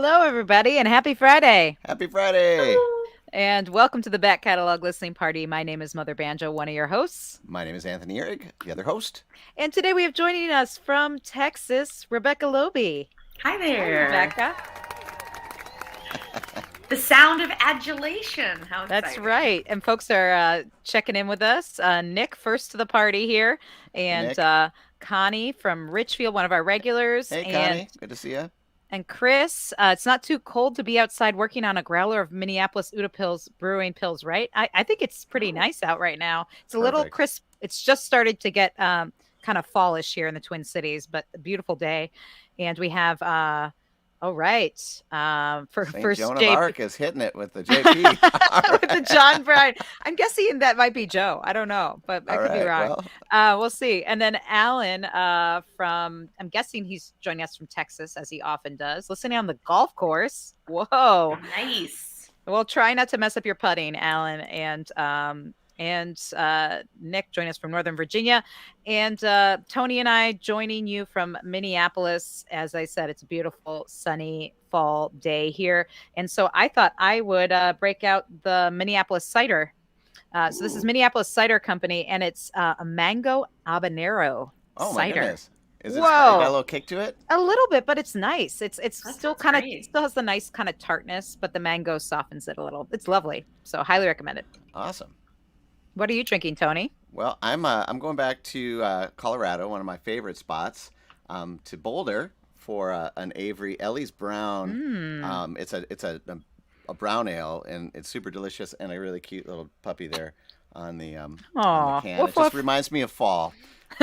Hello, everybody, and happy Friday. Happy Friday! And welcome to the Back Catalog Listening Party. My name is Mother Banjo, one of your hosts. My name is Anthony Ihrig, the other host. And today we have joining us from Texas, Rebecca Loebe. Hi Hi, there. Rebecca. The sound of adulation. How That's exciting. right. And folks are checking in with us. Nick, first to the party here, and Nick. Connie from Richfield, one of our regulars. Hey, and Connie. Good to see you. And Chris, it's not too cold to be outside working on a growler of Minneapolis Uda Pills brewing pills, right? I think it's pretty nice out right now. It's a little Perfect. crisp. It's just started to get kind of fallish here in the Twin Cities, but a beautiful day. And we have, for Saint first Joan of JP. Arc is hitting it with the JP. With the John Bryan. I'm guessing that might be Joe. I don't know, but I could be wrong. We'll see. And then Alan I'm guessing he's joining us from Texas, as he often does, listening on the golf course. Whoa. Nice. Well, try not to mess up your putting, Alan. And Nick joining us from Northern Virginia, and Tony and I joining you from Minneapolis. As I said, it's a beautiful sunny fall day here, and so I thought I would break out the Minneapolis cider. So this is Minneapolis Cider Company, and it's a mango habanero Oh my cider. goodness! Is it Whoa. got a little kick to it? A little bit, but it's nice. It's That still sounds kind of great. still has the nice kind of tartness, but the mango softens it a little. It's lovely, so highly recommend it. Awesome. What are you drinking, Tony? Well, I'm going back to Colorado, one of my favorite spots, to Boulder for an Avery Ellie's Brown. It's a brown ale, and it's super delicious, and a really cute little puppy there on the can. Woof, It just woof. reminds me of fall.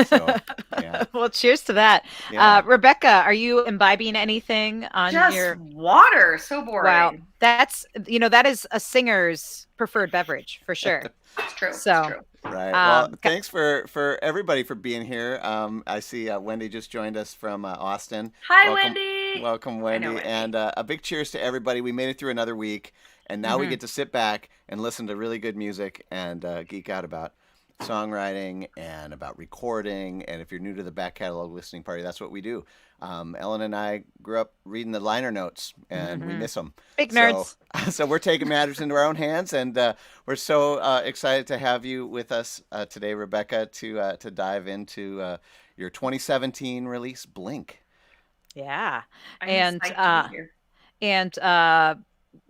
So yeah, Well, cheers to that. yeah. Rebecca, are you imbibing anything on Just your? water. So boring. Wow, that is a singer's preferred beverage for sure. It's true. So, It's true. Right. Well, ca- thanks for everybody for being here. I see Wendy just joined us from Austin. Hi, Welcome, Wendy. welcome, Wendy. Wendy. And a big cheers to everybody. We made it through another week, and now we Mhm. get to sit back and listen to really good music and geek out about songwriting and about recording. And if you're new to the back catalog listening party, that's what we do. Ellen and I grew up reading the liner notes, and we Mhm. miss them. Big So, nerds. so we're taking matters into our own hands, and we're so excited to have you with us today, Rebecca, to dive into your 2017 release, Blink. Yeah, I'm and excited to be here. and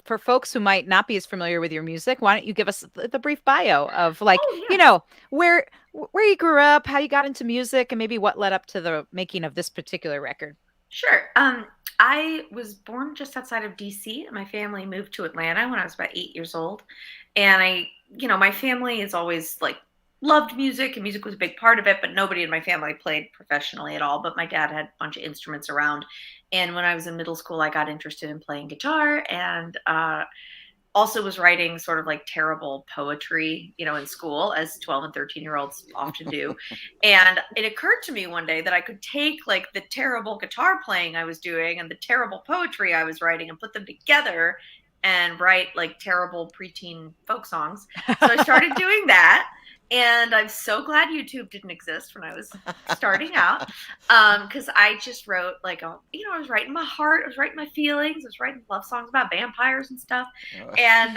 for folks who might not be as familiar with your music, why don't you give us the brief bio of, like, Oh, yeah. where you grew up, how you got into music, and maybe what led up to the making of this particular record. Sure. I was born just outside of DC, and my family moved to Atlanta when I was about 8 years old. And my family has always loved music, and music was a big part of it, but nobody in my family played professionally at all. But my dad had a bunch of instruments around. And when I was in middle school, I got interested in playing guitar, and also was writing sort of like terrible poetry, in school, as 12 and 13-year-olds often do. And it occurred to me one day that I could take like the terrible guitar playing I was doing and the terrible poetry I was writing and put them together and write like terrible preteen folk songs. So I started doing that. And I'm so glad YouTube didn't exist when I was starting out, because I just wrote I was writing my heart, I was writing my feelings, I was writing love songs about vampires and stuff. And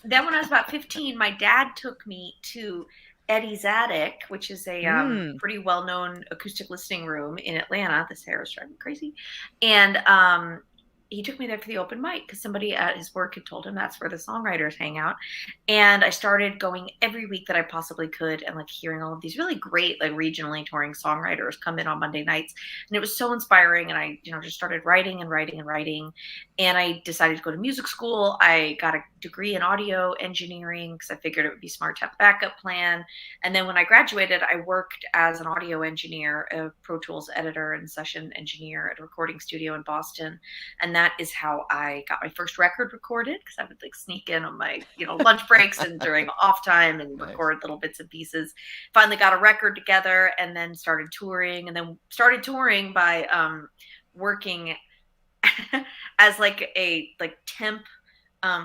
then when I was about 15, my dad took me to Eddie's Attic, which is a pretty well-known acoustic listening room in Atlanta. This hair is driving me crazy. And he took me there for the open mic because somebody at his work had told him that's where the songwriters hang out. And I started going every week that I possibly could, and hearing all of these really great regionally touring songwriters come in on Monday nights. And it was so inspiring. And I just started writing and writing and writing. And I decided to go to music school. I got a degree in audio engineering because I figured it would be smart to have a backup plan. And then when I graduated, I worked as an audio engineer, a Pro Tools editor and session engineer at a recording studio in Boston. And that is how I got my first record recorded, because I would sneak in on my lunch breaks and during off time and Nice. record little bits and pieces. Finally got a record together, and then started touring, and then started touring by working as a temp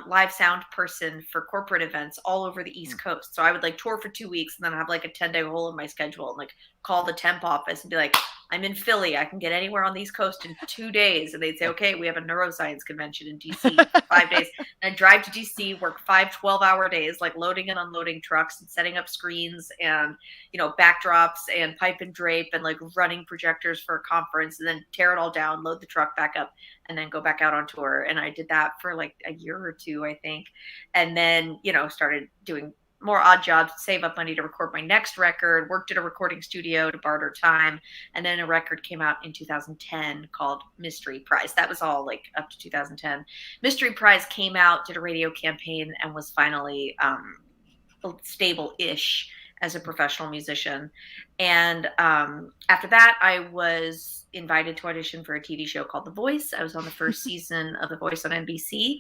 live sound person for corporate events all over the East Coast. So I would tour for 2 weeks and then have a 10-day hole in my schedule and call the temp office and be like, I'm in Philly. I can get anywhere on the East Coast in 2 days. And they'd say, okay, we have a neuroscience convention in DC for 5 days. And I'd drive to DC, work 5 12-hour days, like loading and unloading trucks and setting up screens and, backdrops and pipe and drape and like running projectors for a conference, and then tear it all down, load the truck back up, and then go back out on tour. And I did that for like a year or two, I think. And then, started doing more odd jobs to save up money to record my next record, worked at a recording studio to barter time. And then a record came out in 2010 called Mystery Prize. That was all like up to 2010. Mystery Prize came out, did a radio campaign, and was finally stable-ish as a professional musician. And after that, I was invited to audition for a TV show called The Voice. I was on the first season of The Voice on NBC.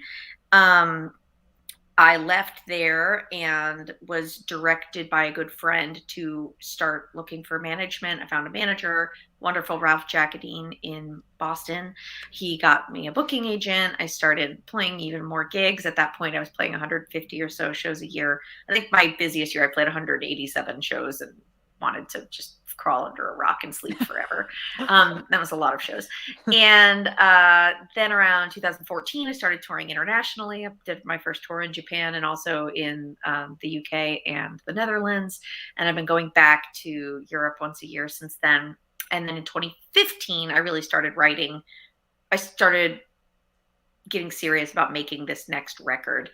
I left there and was directed by a good friend to start looking for management. I found a manager, wonderful Ralph Jacadine in Boston. He got me a booking agent. I started playing even more gigs. At that point, I was playing 150 or so shows a year. I think my busiest year, I played 187 shows and wanted to just crawl under a rock and sleep forever. That was a lot of shows. And then around 2014, I started touring internationally. I did my first tour in Japan and also in the UK and the Netherlands. And I've been going back to Europe once a year since then. And then in 2015, I really started writing. I started getting serious about making this next record.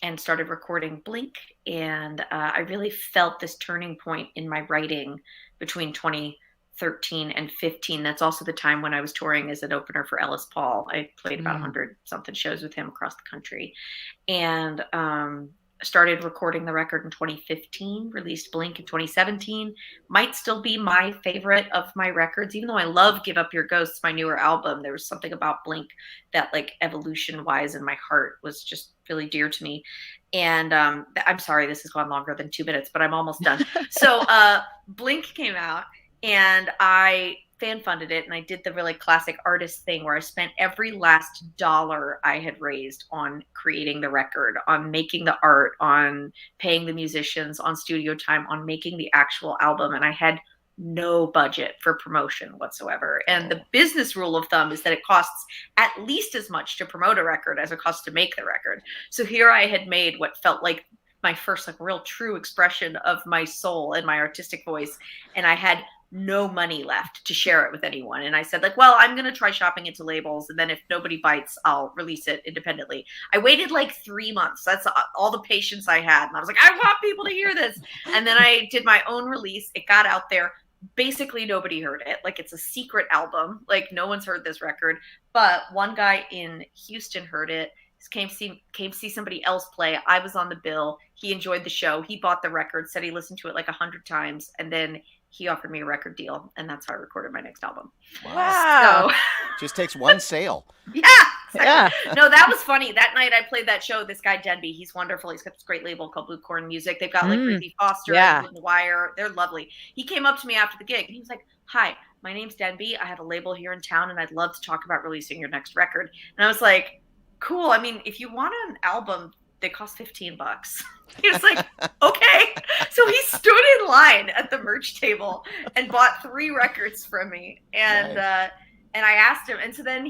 And started recording Blink. And I really felt this turning point in my writing between 2013 and 15. That's also the time when I was touring as an opener for Ellis Paul. I played about 100 something shows with him across the country. And started recording the record in 2015, released Blink in 2017. Might still be my favorite of my records, even though I love Give Up Your Ghosts, my newer album. There was something about Blink that, like, evolution wise in my heart was just really dear to me. And I'm sorry, this has gone longer than 2 minutes, but I'm almost done. So Blink came out and I fan funded it, and I did the really classic artist thing where I spent every last dollar I had raised on creating the record, on making the art, on paying the musicians, on studio time, on making the actual album. And I had no budget for promotion whatsoever. And the business rule of thumb is that it costs at least as much to promote a record as it costs to make the record. So here I had made what felt like my first, like, real true expression of my soul and my artistic voice. And I had no money left to share it with anyone. And I said, like, well, I'm going to try shopping into labels. And then if nobody bites, I'll release it independently. I waited like 3 months. That's all the patience I had. And I was like, I want people to hear this. And then I did my own release. It got out there. Basically, nobody heard it. Like, it's a secret album. Like, no one's heard this record. But one guy in Houston heard it. Came see somebody else play. I was on the bill. He enjoyed the show. He bought the record, said he listened to it like 100 times. And then he offered me a record deal, and that's how I recorded my next album. Wow. So, just takes one sale. Yeah. Exactly. Yeah. No, that was funny. That night I played that show. This guy, Denby, he's wonderful. He's got this great label called Blue Corn Music. They've got like Ruthie Foster and Golden Wire. They're lovely. He came up to me after the gig, and he was like, hi, my name's Denby. I have a label here in town, and I'd love to talk about releasing your next record. And I was like, cool. I mean, if you want an album, they cost $15. He was like, okay. So he stood in line at the merch table and bought 3 records from me. And nice. And I asked him. And so then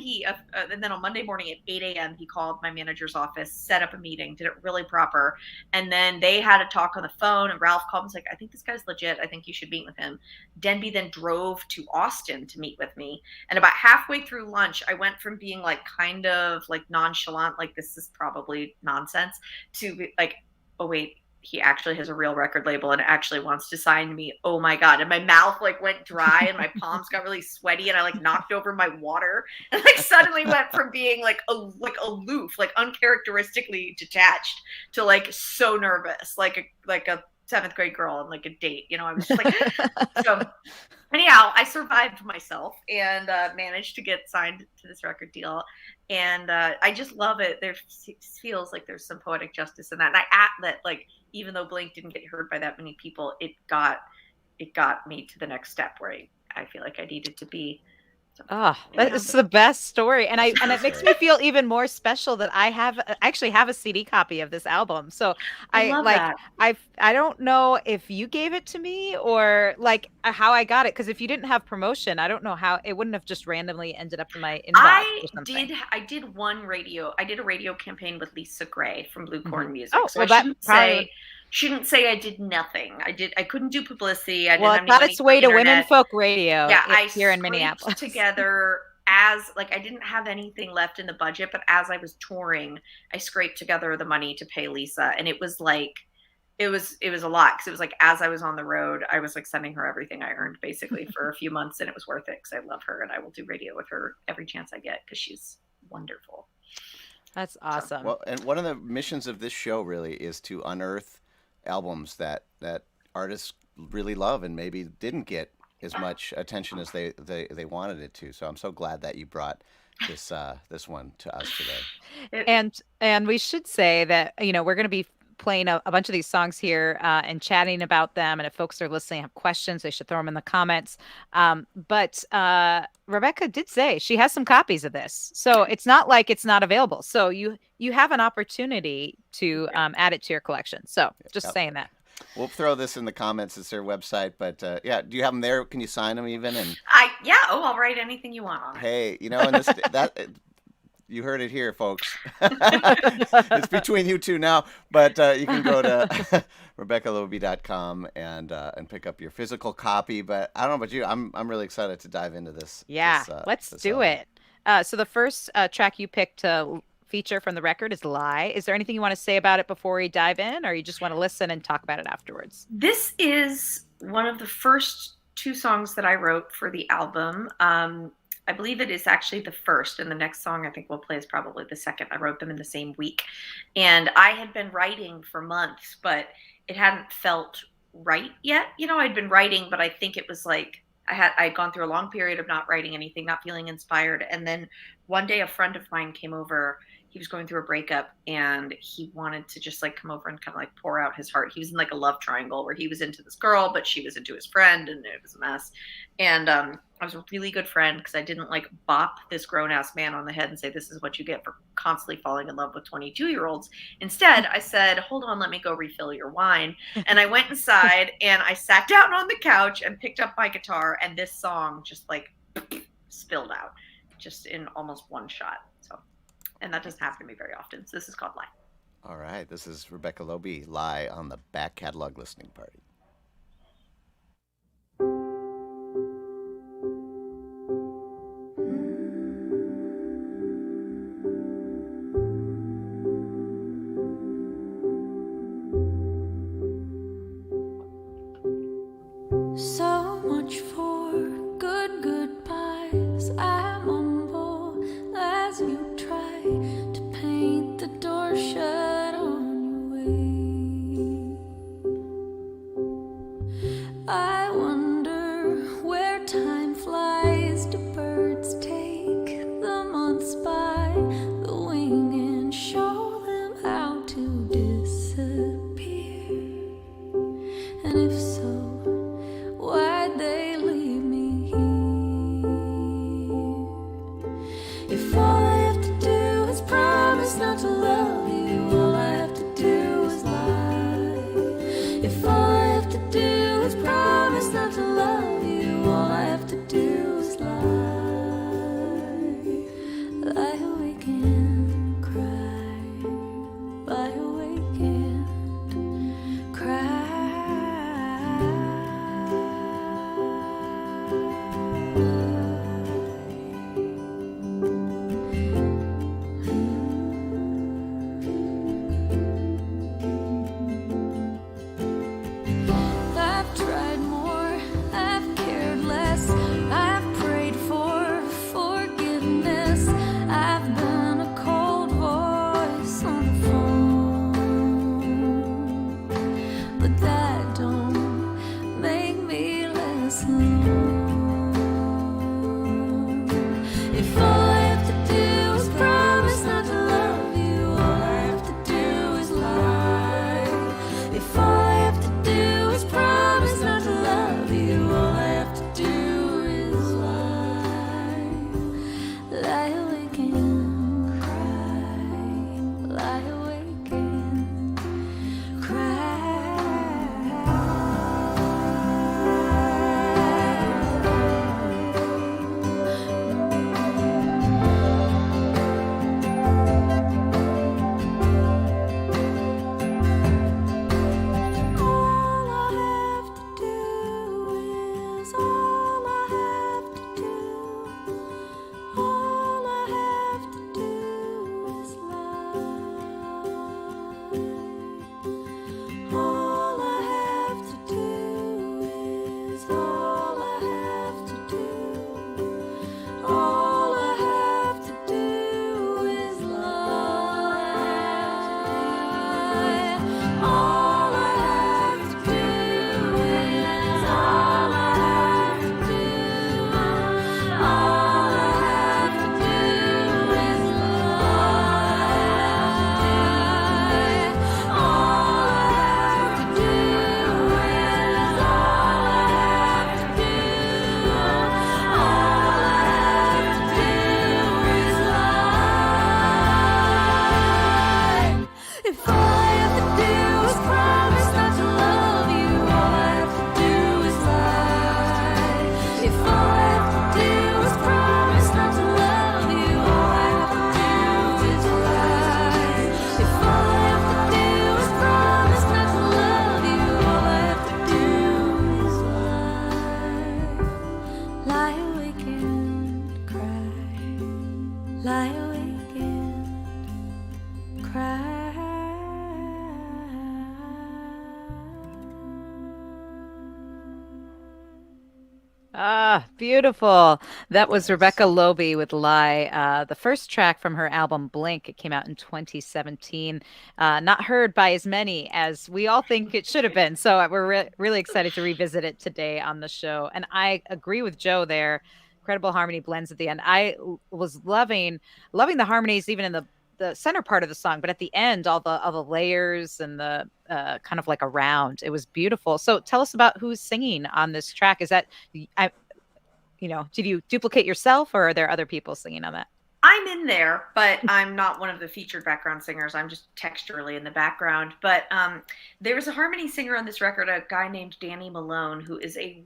and then on Monday morning at 8 a.m., he called my manager's office, set up a meeting, did it really proper. And then they had a talk on the phone, and Ralph called and was like, I think this guy's legit. I think you should meet with him. Denby then drove to Austin to meet with me. And about halfway through lunch, I went from being like kind of like nonchalant, like this is probably nonsense, to like, oh, wait, he actually has a real record label and actually wants to sign me. Oh my God. And my mouth like went dry and my palms got really sweaty, and I like knocked over my water, and like suddenly went from being like aloof, like uncharacteristically detached, to like so nervous, like a 7th grade girl on like a date. I was just like, so anyhow, I survived myself and managed to get signed to this record deal. And I just love it. There feels like there's some poetic justice in that. And like, even though Blink didn't get heard by that many people, it got me to the next step where I feel like I needed to be. So, Oh, yeah. it's the best story. And it makes me feel even more special that I actually have a CD copy of this album. So I I love like that. I don't know if you gave it to me or like how I got it. Because if you didn't have promotion, I don't know how it wouldn't have just randomly ended up in my inbox or something. I did I did a radio campaign with Lisa Gray from Blue Hmm. Corn Music. Oh, So well, that probably shouldn't say I did nothing. I couldn't do publicity. I didn't well, have it any got money its for way to women internet. folk radio Yeah, I here in scraped Minneapolis. together as like I didn't have anything left in the budget, but as I was touring, I scraped together the money to pay Lisa, and it was like it was a lot because it was like as I was on the road, I was like sending her everything I earned basically for a few months, and it was worth it because I love her and I will do radio with her every chance I get because she's wonderful. That's So awesome. Well, and one of the missions of this show really is to unearth albums that artists really love and maybe didn't get as much attention as they wanted it to. So I'm so glad that you brought this one to us today. And we should say that, we're going to be playing a bunch of these songs here and chatting about them. And if folks are listening, have questions, they should throw them in the comments. But Rebecca did say she has some copies of this, so it's not like it's not available. So you have an opportunity to add it to your collection. So just Yep. saying that. We'll throw this in the comments. It's their website, but yeah, do you have them there? Can you sign them even? And I'll write anything you want on it. hey, and this that you heard it here, folks. It's between you two now, but you can go to RebeccaLoebe.com and pick up your physical copy. But I don't know about you, I'm really excited to dive into this. Yeah, let's do it. So the first track you picked to feature from the record is Lie. Is there anything you want to say about it before we dive in, or you just want to listen and talk about it afterwards? This is one of the first two songs that I wrote for the album. I believe it is actually the first, and the next song I think we'll play is probably the second. I wrote them in the same week. And I had been writing for months, but it hadn't felt right yet. I'd been writing, but I think it was like I had gone through a long period of not writing anything, not feeling inspired. And then one day a friend of mine came over. He was going through a breakup and he wanted to just like come over and kind of like pour out his heart. He was in like a love triangle where he was into this girl, but she was into his friend, and it was a mess. And I was a really good friend because I didn't like bop this grown ass man on the head and say, this is what you get for constantly falling in love with 22-year-olds. Instead, I said, hold on, let me go refill your wine. And I went inside and I sat down on the couch and picked up my guitar, and this song just like spilled out just in almost one shot. And that doesn't happen to me very often. So this is called Lie. All right. This is Rebecca Loebe, Lie on the Back Catalog Listening Party. So much for good goodbyes. I mumble as you try to paint the door shut on your way. I wonder where time flies. Do birds take the months by the wing and show them how to disappear? And if so, why'd they leave me here? If all I have to do is promise not to love you, all I have to do is lie. If all I have to do is promise not to love you, all I have to do is lie. Lie awake and cry. Lie awake and cry. I've tried more, I've cared less, I've prayed for forgiveness, I've been a cold voice on the phone, but that don't make me less alone. If all I have to do is promise not to love you, all I have to do is lie. If all I have to do is promise not to love you, all I have to do is lie. Ah, beautiful. That was Nice. Rebecca Loebe with Lie, the first track from her album Blink. It came out in 2017. Not heard by as many as we all think it should have been. So we're really excited to revisit it today on the show. And I agree with Joe there. Incredible harmony blends at the end. Was loving the harmonies even in the center part of the song, but at the end, all the layers and the kind of like around, it was beautiful. So tell us about who's singing on this track. Is that I, did you duplicate yourself, or are there other people singing on that? I'm in there, but I'm not one of the featured background singers. I'm just texturally in the background. But there's a harmony singer on this record, a guy named Danny Malone, who is a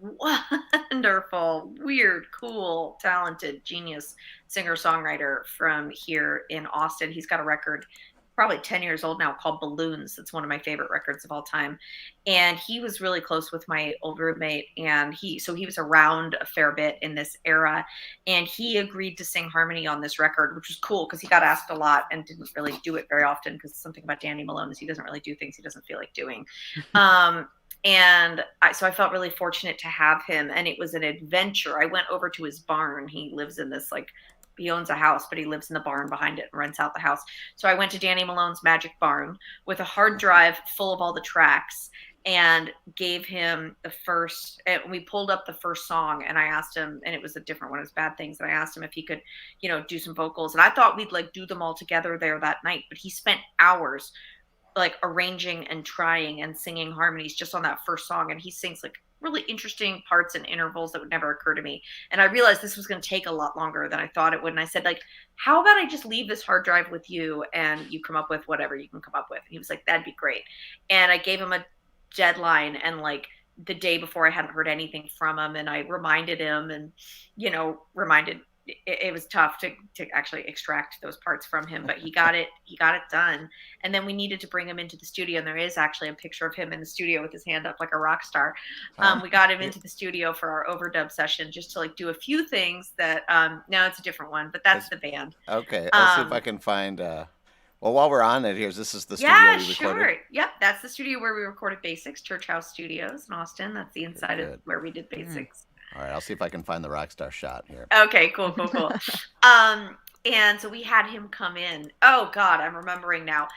wonderful, weird, cool, talented, genius singer-songwriter from here in Austin. He's got a record probably 10 years old now called Balloons. It's one of my favorite records of all time. And he was really close with my old roommate. And he was around a fair bit in this era. And he agreed to sing harmony on this record, which was cool because he got asked a lot and didn't really do it very often, because something about Danny Malone is he doesn't really do things he doesn't feel like doing. So I felt really fortunate to have him. And it was an adventure. I went over to his barn. He lives in this he owns a house, but he lives in the barn behind it and rents out the house. So I went to Danny Malone's Magic Barn with a hard drive full of all the tracks and gave him and we pulled up the first song, and I asked him, and it was a different one, it was Bad Things, and I asked him if he could, do some vocals. And I thought we'd do them all together there that night, but he spent hours arranging and trying and singing harmonies just on that first song. And he sings really interesting parts and intervals that would never occur to me. And I realized this was going to take a lot longer than I thought it would. And I said, how about I just leave this hard drive with you and you come up with whatever you can come up with? And he was like, that'd be great. And I gave him a deadline, and the day before I hadn't heard anything from him, and I reminded him, and it was tough to actually extract those parts from him, but he got it done. And then we needed to bring him into the studio, and there is actually a picture of him in the studio with his hand up like a rock star. We got him into the studio for our overdub session just to do a few things that no, it's a different one, but that's the band. Okay, I'll see if I can find well, while we're on it, this is the studio Yeah, we sure. recorded. Yep, that's the studio where we recorded Basics, Church House Studios in Austin. That's the inside of where we did Basics. All right, I'll see if I can find the rock star shot here. Okay, cool. And so we had him come in. Oh God, I'm remembering now.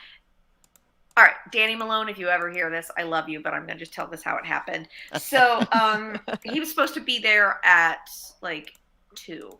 All right, Danny Malone, if you ever hear this, I love you, but I'm gonna just tell this how it happened. So he was supposed to be there at 2.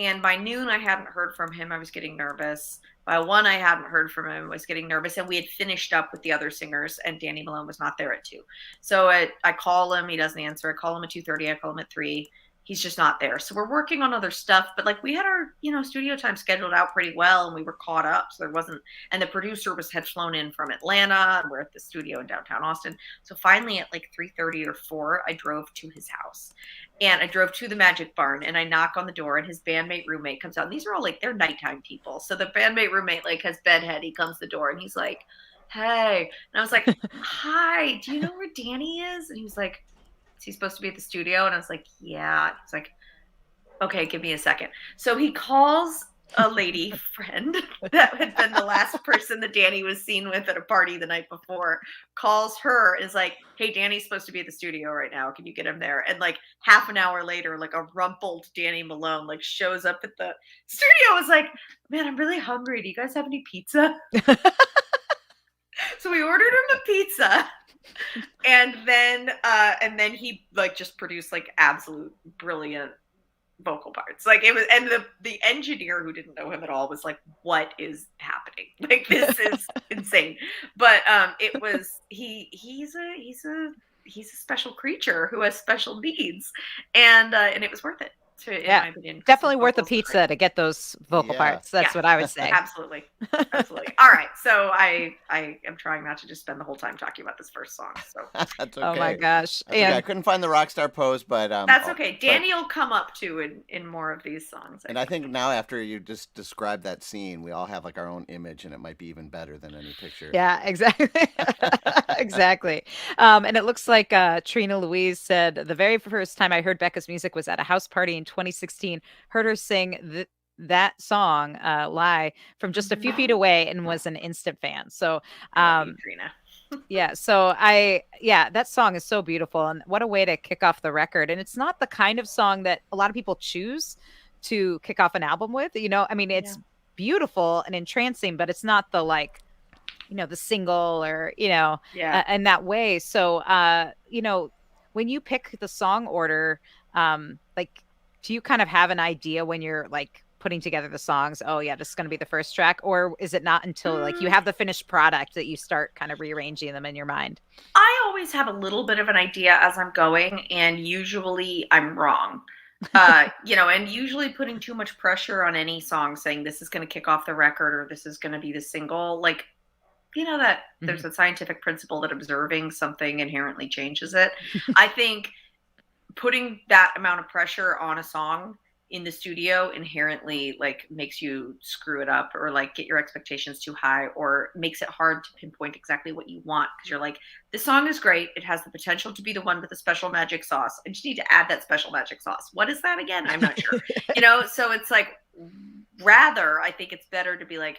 And by noon, I hadn't heard from him. I was getting nervous. By 1, I hadn't heard from him. I was getting nervous. And we had finished up with the other singers, and Danny Malone was not there at 2. So I call him. He doesn't answer. I call him at 2:30. I call him at 3. He's just not there. So we're working on other stuff. But we had our, studio time scheduled out pretty well, and we were caught up. So there wasn't, and the producer had flown in from Atlanta, and we're at the studio in downtown Austin. So finally at 3:30 or 4, I drove to his house. And I drove to the Magic Barn, and I knock on the door, and his bandmate roommate comes out. And these are all they're nighttime people. So the bandmate roommate has bedhead. He comes to the door, and he's like, hey. And I was like, hi, do you know where Danny is? And he was like, is he supposed to be at the studio? And I was like, yeah. He's like, okay, give me a second. So he calls a lady friend that had been the last person that Danny was seen with at a party the night before, calls her, is like, hey, Danny's supposed to be at the studio right now. Can you get him there? And half an hour later, a rumpled Danny Malone shows up at the studio. I was like, man, I'm really hungry. Do you guys have any pizza? So we ordered him a pizza. And then he just produced absolute brilliant vocal parts. It was, and the engineer, who didn't know him at all, was like, what is happening? This is insane. But it was he's a special creature who has special needs, and it was worth it. In my opinion, definitely worth a pizza to get those vocal parts. That's what I would say. Absolutely. All right, so I am trying not to just spend the whole time talking about this first song. So that's okay. Oh my gosh! Okay. I couldn't find the rockstar pose, but that's okay. Danny will come up too in more of these songs. And I think now, after you just described that scene, we all have our own image, and it might be even better than any picture. Yeah, exactly. Exactly. And it looks like Trina Louise said, the very first time I heard Becca's music was at a house party in 2016. Heard her sing that song, Lie, from just a few feet away, and was an instant fan. So Trina. Yeah, that song is so beautiful, and what a way to kick off the record. And it's not the kind of song that a lot of people choose to kick off an album with. I mean, Yeah. it's beautiful and entrancing, but it's not the like, the single or, Yeah. in that way. So, when you pick the song order, like, do you kind of have an idea when you're like putting together the songs? Oh yeah, this is going to be the first track, or is it not until like you Mm, have the finished product that you start kind of rearranging them in your mind? I always have a little bit of an idea as I'm going, and usually I'm wrong. And usually putting too much pressure on any song saying this is going to kick off the record or this is going to be the single, like, that Mhm. there's a scientific principle that observing something inherently changes it. I think putting that amount of pressure on a song in the studio inherently like makes you screw it up or like get your expectations too high or makes it hard to pinpoint exactly what you want because you're like, this song is great, it has the potential to be the one with the special magic sauce, I just need to add that special magic sauce. What is that again? I'm not sure. So it's like, rather I think it's better to be like,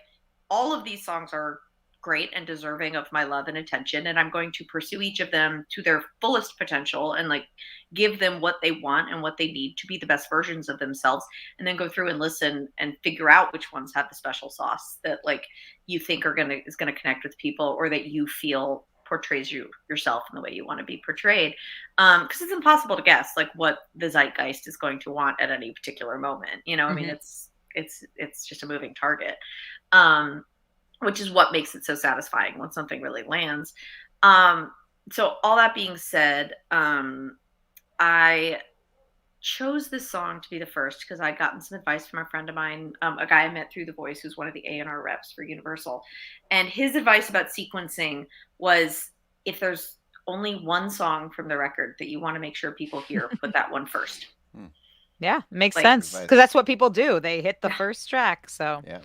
all of these songs are great and deserving of my love and attention, and I'm going to pursue each of them to their fullest potential and like give them what they want and what they need to be the best versions of themselves, and then go through and listen and figure out which ones have the special sauce that like you think is gonna connect with people, or that you feel portrays yourself in the way you want to be portrayed. Because it's impossible to guess like what the zeitgeist is going to want at any particular moment. I mean, Mhm. it's just a moving target. Um, which is what makes it so satisfying when something really lands. So all that being said, I chose this song to be the first because I'd gotten some advice from a friend of mine, a guy I met through The Voice, who's one of the A&R reps for Universal, and his advice about sequencing was, if there's only one song from the record that you want to make sure people hear, put that one first. Yeah, makes Like, sense Advice. because that's what people do. They hit the Yeah. first track. So, Yeah.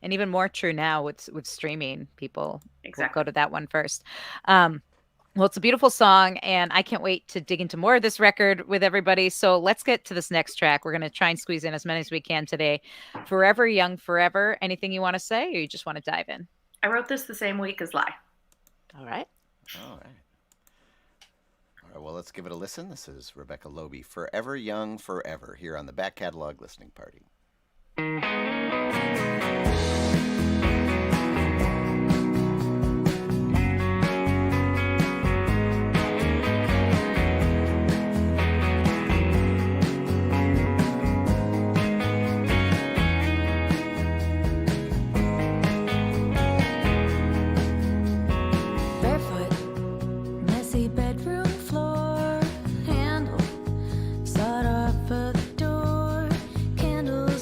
and even more true now with streaming, people will Exactly. go to that one first. Well, it's a beautiful song, and I can't wait to dig into more of this record with everybody. So let's get to this next track. We're going to try and squeeze in as many as we can today. Forever Young Forever. Anything you want to say, or you just want to dive in? I wrote this the same week as Lie. All right. All right. All right. Well, let's give it a listen. This is Rebecca Loebe, Forever Young Forever, here on the Back Catalog Listening Party. Barefoot, messy bedroom floor, handle sawed off at the door, candles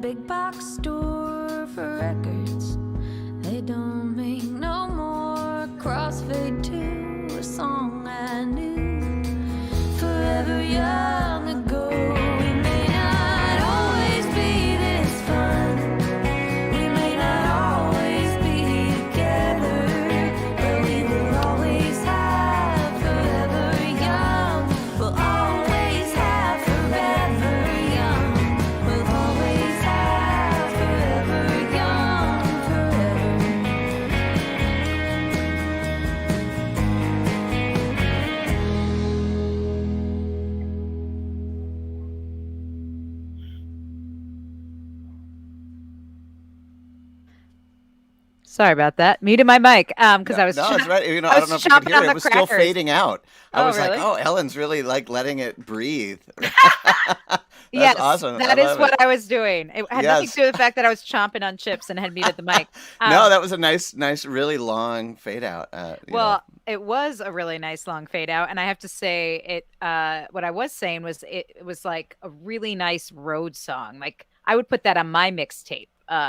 big box store for records. They don't make no more. Crossfade to a song I knew forever young ago. We may not always be this fun. We may not always be together, but we will always have forever young. We'll always have forever young. We'll always have forever young, forever. Sorry about that. Muted my mic because I was No, it's right. You know, I I was don't know if you could chomping hear on it. the It was still crackers. fading out. I Oh, was like, really? oh, Ellen's really like letting it breathe. That's Yes, awesome. I that is love what it. I was doing. It had nothing to Yes. do with the fact that I was chomping on chips and had muted the mic. No, Um, that was a nice, really long fade out. well, it was a really nice long fade out, and I have to say it. What I was saying was it was like a really nice road song. Like I would put that on my mixtape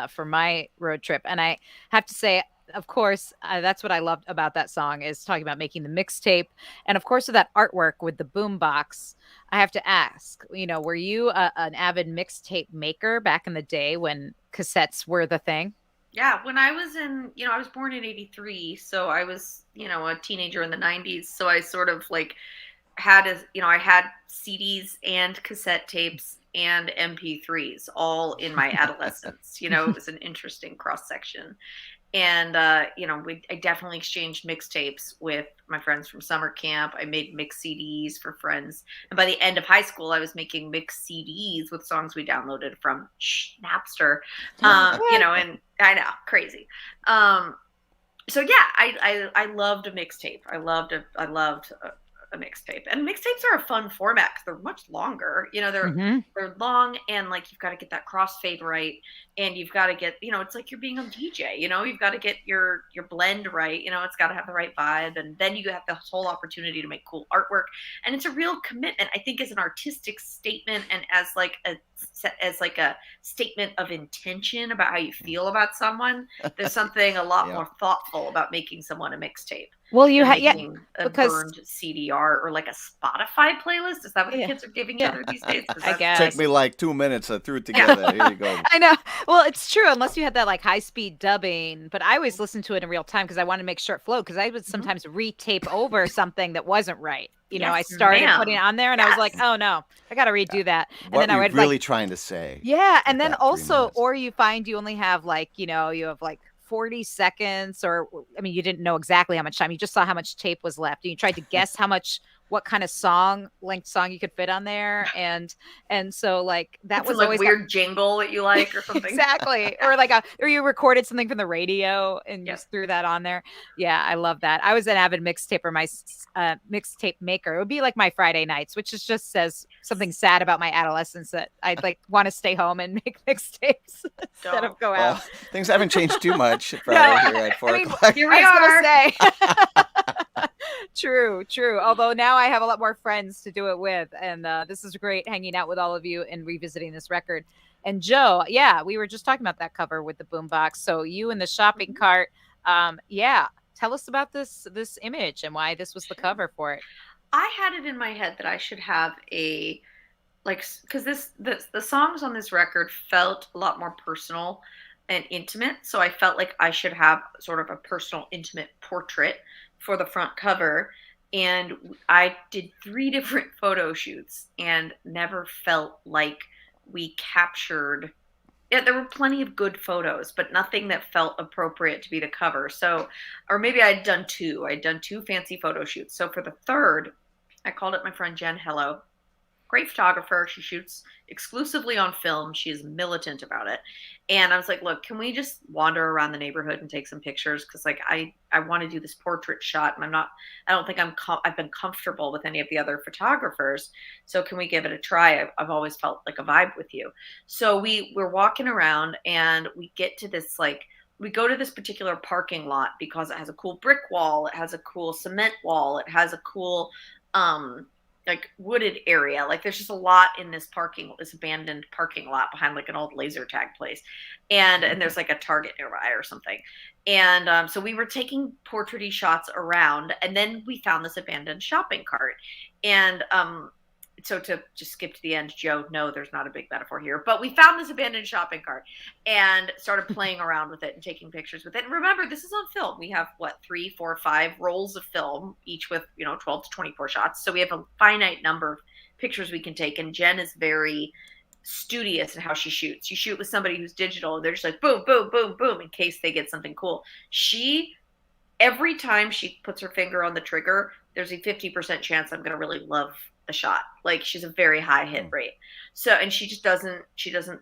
for my road trip, and I have to say. Of course, that's what I loved about that song is talking about making the mixtape, and of course, with that artwork with the boom box. I have to ask, were you an avid mixtape maker back in the day when cassettes were the thing? Yeah, when I was I was born in 83, so I was, a teenager in the 90s. So I sort of like I had CDs and cassette tapes and MP3s all in my adolescence. It was an interesting cross section. And I definitely exchanged mixtapes with my friends from summer camp. I made mix CDs for friends, and by the end of high school, I was making mix CDs with songs we downloaded from Napster. And I know, crazy. So yeah, I loved a mixtape. I loved a mixtape, and mixtapes are a fun format because they're much longer. They're long, and like you've got to get that crossfade right, and you've got to get it's like you're being a DJ. You've got to get your blend right. It's got to have the right vibe, and then you have the whole opportunity to make cool artwork, and it's a real commitment. I think as an artistic statement and as like a statement of intention about how you feel about someone. There's something a lot Yeah. more thoughtful about making someone a mixtape. Well, you Than had making a because burned CDR or like a Spotify playlist. Is that what the Yeah. kids are giving each Yeah. other these days? 'Cause I that's- guess. Took me like 2 minutes. I threw it together. Here you go. I know. Well, it's true unless you had that like high speed dubbing, but I always listened to it in real time because I wanted to make sure it flowed because I would sometimes retape over something that wasn't right. I Yes, started ma'am. putting it on there and I was like, Yes. oh no, I got to redo that. And What then I were you would really like, trying to say? yeah. And with then that 3 also, minutes? or you find you only have like, you have like 40 seconds or, I mean, you didn't know exactly how much time. You just saw how much tape was left and you tried to guess what kind of length song you could fit on there. And so like that It's was like always weird jingle that you like or something. exactly. Or you recorded something from the radio and just threw that on there. Yeah, I love that. I was an avid mixtaper, my mixtape maker. It would be like my Friday nights, which just says something sad about my adolescence that I'd like want to stay home and make mixtapes instead of go Well, out. things haven't changed too much Friday here at 4 o'clock. Here we I was are. gonna say. True. Although now I have a lot more friends to do it with, and this is great hanging out with all of you and revisiting this record. And Joe, yeah, we were just talking about that cover with the boombox. So you in the shopping cart, yeah. Tell us about this image and why this was the cover for it. I had it in my head that I should have because the songs on this record felt a lot more personal and intimate. So I felt like I should have sort of a personal, intimate portrait for the front cover. And I did 3 different photo shoots and never felt like we captured. Yeah, there were plenty of good photos, but nothing that felt appropriate to be the cover. So, or maybe I'd done 2. I'd done 2 fancy photo shoots. So for the third, I called up my friend Jen Hello. Great photographer. She shoots exclusively on film. She is militant about it. And I was like, look, can we just wander around the neighborhood and take some pictures? Because like I want to do this portrait shot, and I don't think I've been comfortable with any of the other photographers. So can we give it a try? I've always felt like a vibe with you. So we're walking around and we get to this we go to this particular parking lot because it has a cool brick wall. It has a cool cement wall. It has a cool like wooded area. Like there's just a lot in this abandoned parking lot behind like an old laser tag place, and there's like a Target nearby or something. And so we were taking portraity shots around, and then we found this abandoned shopping cart. And so to just skip to the end, Joe, no, there's not a big metaphor here, but we found this abandoned shopping cart and started playing around with it and taking pictures with it. And remember, this is on film. We have 3, 4, 5 rolls of film, each with 12 to 24 shots. So we have a finite number of pictures we can take. And Jen is very studious in how she shoots. You shoot with somebody who's digital, they're just like boom, boom, boom, boom, in case they get something cool. Every time she puts her finger on the trigger, there's a 50% chance I'm going to really love the shot. Like she's a very high hit rate. So, and she doesn't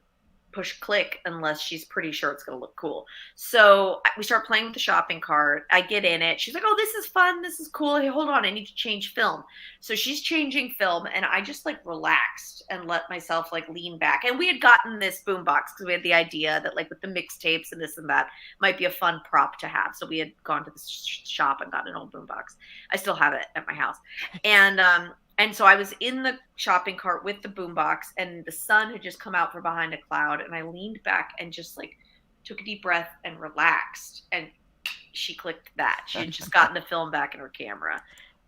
push click unless she's pretty sure it's going to look cool. So we start playing with the shopping cart. I get in it. She's like, oh, this is fun. This is cool. Hey, hold on. I need to change film. So she's changing film, and I just like relaxed and let myself like lean back. And we had gotten this boombox because we had the idea that like with the mixtapes and this and that might be a fun prop to have. So we had gone to the shop and got an old boombox. I still have it at my house. And so I was in the shopping cart with the boombox, and the sun had just come out from behind a cloud, and I leaned back and just like took a deep breath and relaxed. And she clicked that. She had just gotten the film back in her camera.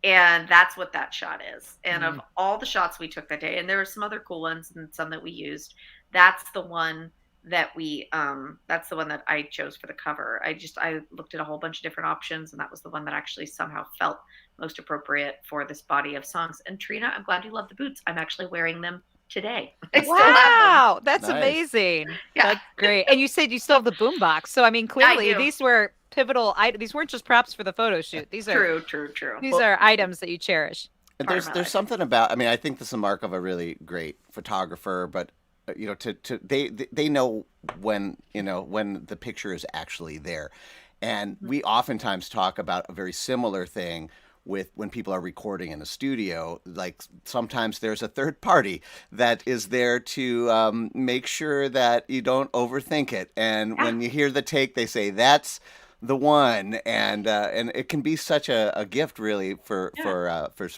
And that's what that shot is. And of all the shots we took that day, and there were some other cool ones and some that we used, that's the one that I chose for the cover. I looked at a whole bunch of different options, and that was the one that actually somehow felt most appropriate for this body of songs. And Trina, I'm glad you love the boots. I'm actually wearing them today. Wow, that's Nice. amazing. Yeah. That's great. And you said you still have the boombox. So I mean, clearly do. these were pivotal. These weren't just props for the photo shoot. These are True. These are items that you cherish. And Part of my there's life. something about, I mean, I think this is a mark of a really great photographer, but they know when the picture is actually there. And we oftentimes talk about a very similar thing with when people are recording in a studio. Like sometimes there's a third party that is there to make sure that you don't overthink it. And when you hear the take, they say that's the one, and it can be such a gift really for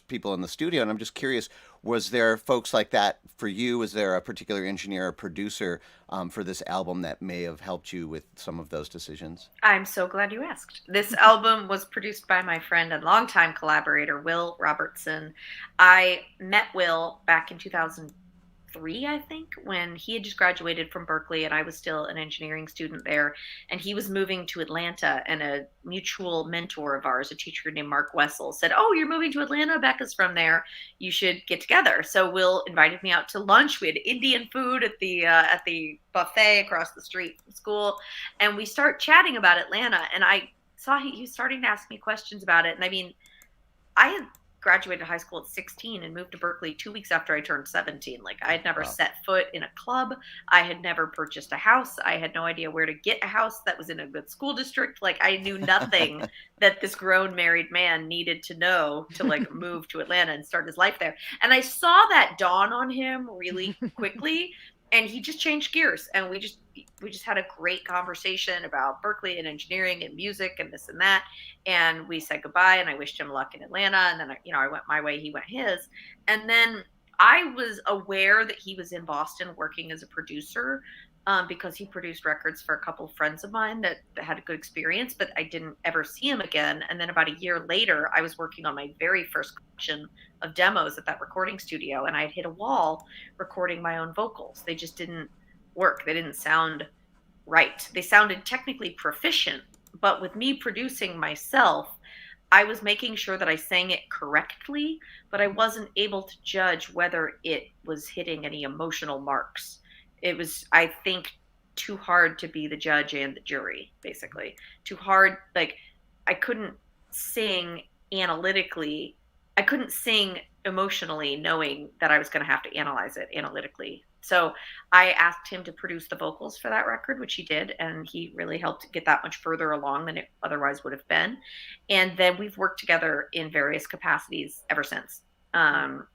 people in the studio. And I'm just curious, was there folks like that for you? Was there a particular engineer or producer for this album that may have helped you with some of those decisions? I'm so glad you asked. This album was produced by my friend and longtime collaborator, Will Robertson. I met Will back in 2003, I think, when he had just graduated from Berkeley and I was still an engineering student there. And he was moving to Atlanta, and a mutual mentor of ours, a teacher named Mark Wessel, said, oh, you're moving to Atlanta? Becca's from there. You should get together. So Will invited me out to lunch. We had Indian food at the buffet across the street from school. And we start chatting about Atlanta. And I saw he was starting to ask me questions about it. And I mean, I had graduated high school at 16 and moved to Berkeley 2 weeks after I turned 17. Like I had never set foot in a club. I had never purchased a house. I had no idea where to get a house that was in a good school district. Like I knew nothing that this grown married man needed to know to like move to Atlanta and start his life there. And I saw that dawn on him really quickly. And he just changed gears, and we just had a great conversation about Berkeley and engineering and music and this and that. And we said goodbye, and I wished him luck in Atlanta. And then I went my way, he went his. And then I was aware that he was in Boston working as a producer, because he produced records for a couple of friends of mine that had a good experience, but I didn't ever see him again. And then about a year later, I was working on my very first collection of demos at that recording studio, and I had hit a wall recording my own vocals. They just didn't work. They didn't sound right. They sounded technically proficient, but with me producing myself, I was making sure that I sang it correctly, but I wasn't able to judge whether it was hitting any emotional marks. It was, I think, too hard to be the judge and the jury, basically. Too hard. Like, I couldn't sing analytically. I couldn't sing emotionally knowing that I was going to have to analyze it analytically. So I asked him to produce the vocals for that record, which he did, and he really helped get that much further along than it otherwise would have been. And then we've worked together in various capacities ever since.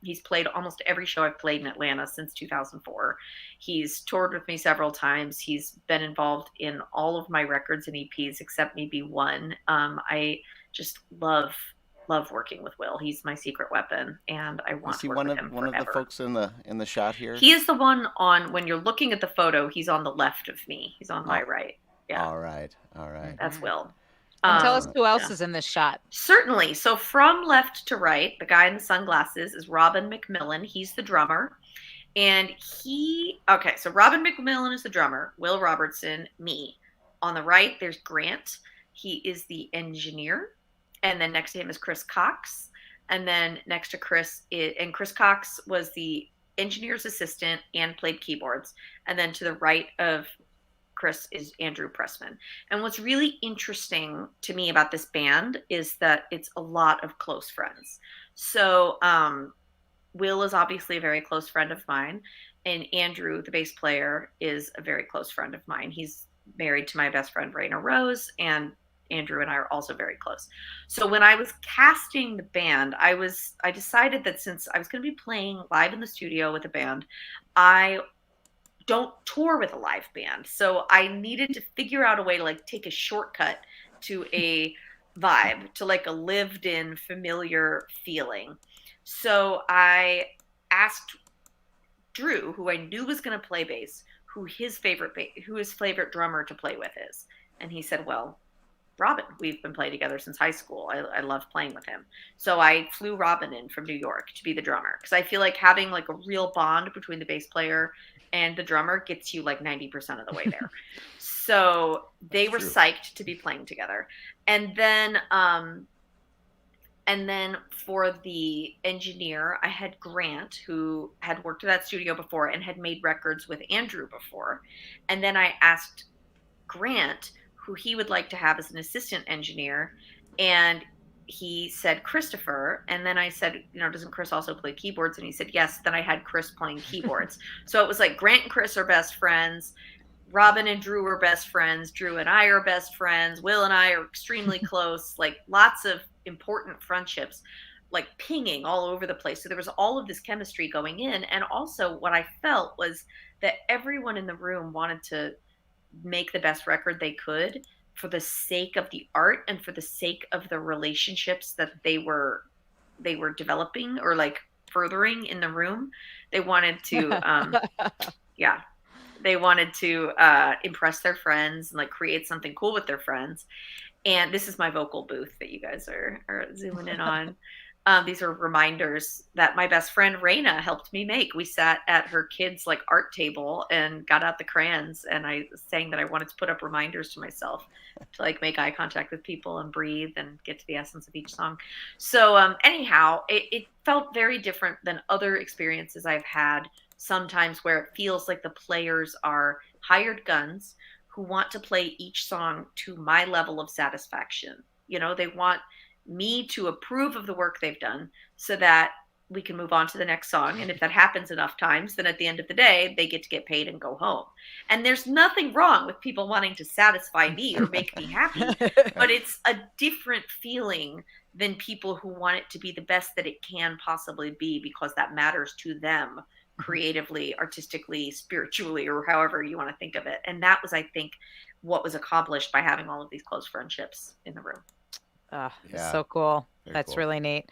He's played almost every show I've played in Atlanta since 2004. He's toured with me several times. He's been involved in all of my records and EPs except maybe one. I just love love working with Will. He's my secret weapon, and I want Is he to work one with of him one of the forever. folks in the shot here? He is the one on, when you're looking at the photo, he's on the left of me. He's on my Oh, right. Yeah, all right, all right. that's Will. And tell us Excellent. who else Yeah. is in this shot. Certainly. So from left to right, the guy in the sunglasses is Robin McMillan. He's the drummer. And so Robin McMillan is the drummer, Will Robertson, me. On the right, there's Grant. He is the engineer. And then next to him is Chris Cox. And then next to Chris, Chris Cox was the engineer's assistant and played keyboards. And then to the right of Chris is Andrew Pressman. And what's really interesting to me about this band is that it's a lot of close friends. So Will is obviously a very close friend of mine, and Andrew, the bass player, is a very close friend of mine. He's married to my best friend Raina Rose, and Andrew and I are also very close. So when I was casting the band, I decided that since I was going to be playing live in the studio with a band, I don't tour with a live band. So I needed to figure out a way to like take a shortcut to a vibe, to like a lived in familiar feeling. So I asked Drew, who I knew was going to play bass, who his favorite drummer to play with is. And he said, well, Robin, we've been playing together since high school. I love playing with him. So I flew Robin in from New York to be the drummer, because I feel like having like a real bond between the bass player and the drummer gets you like 90% of the way there. So they were psyched to be playing together. And then for the engineer, I had Grant, who had worked at that studio before and had made records with Andrew before. And then I asked Grant who he would like to have as an assistant engineer. And he said Christopher. And then I said, doesn't Chris also play keyboards? And he said, yes. Then I had Chris playing keyboards. So it was like Grant and Chris are best friends. Robin and Drew are best friends. Drew and I are best friends. Will and I are extremely close, like lots of important friendships, like pinging all over the place. So there was all of this chemistry going in. And also what I felt was that everyone in the room wanted to make the best record they could for the sake of the art and for the sake of the relationships that they were developing or like furthering in the room. They wanted to they wanted to impress their friends and like create something cool with their friends. And this is my vocal booth that you guys are zooming in on. These are reminders that my best friend Raina helped me make. We sat at her kids' like art table and got out the crayons, and I was saying that I wanted to put up reminders to myself to like make eye contact with people and breathe and get to the essence of each song. So anyhow, it felt very different than other experiences I've had sometimes, where it feels like the players are hired guns who want to play each song to my level of satisfaction. They want me to approve of the work they've done so that we can move on to the next song. And if that happens enough times, then at the end of the day, they get to get paid and go home. And there's nothing wrong with people wanting to satisfy me or make me happy, but it's a different feeling than people who want it to be the best that it can possibly be, because that matters to them creatively, artistically, spiritually, or however you want to think of it. And that was, I think, what was accomplished by having all of these close friendships in the room. Oh, so cool. That's cool. Really neat.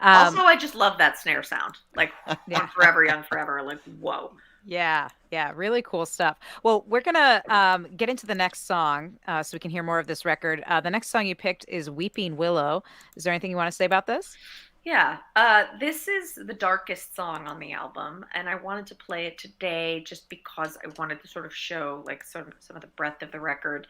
Also, I just love that snare sound. Like on Forever Young Forever. Like, whoa. Yeah. Really cool stuff. Well, we're going to get into the next song so we can hear more of this record. The next song you picked is Weeping Willow. Is there anything you want to say about this? Yeah. This is the darkest song on the album, and I wanted to play it today just because I wanted to sort of show like some of the breadth of the record.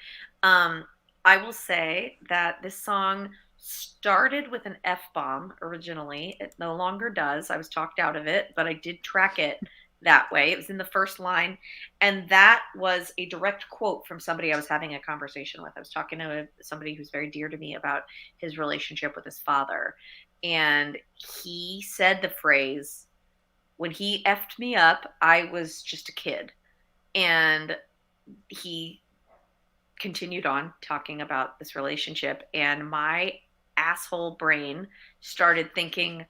I will say that this song started with an F-bomb originally. It no longer does. I was talked out of it, but I did track it that way. It was in the first line. And that was a direct quote from somebody I was having a conversation with. I was talking to somebody who's very dear to me about his relationship with his father. And he said the phrase, when he effed me up, I was just a kid. And he continued on talking about this relationship, and my asshole brain started thinking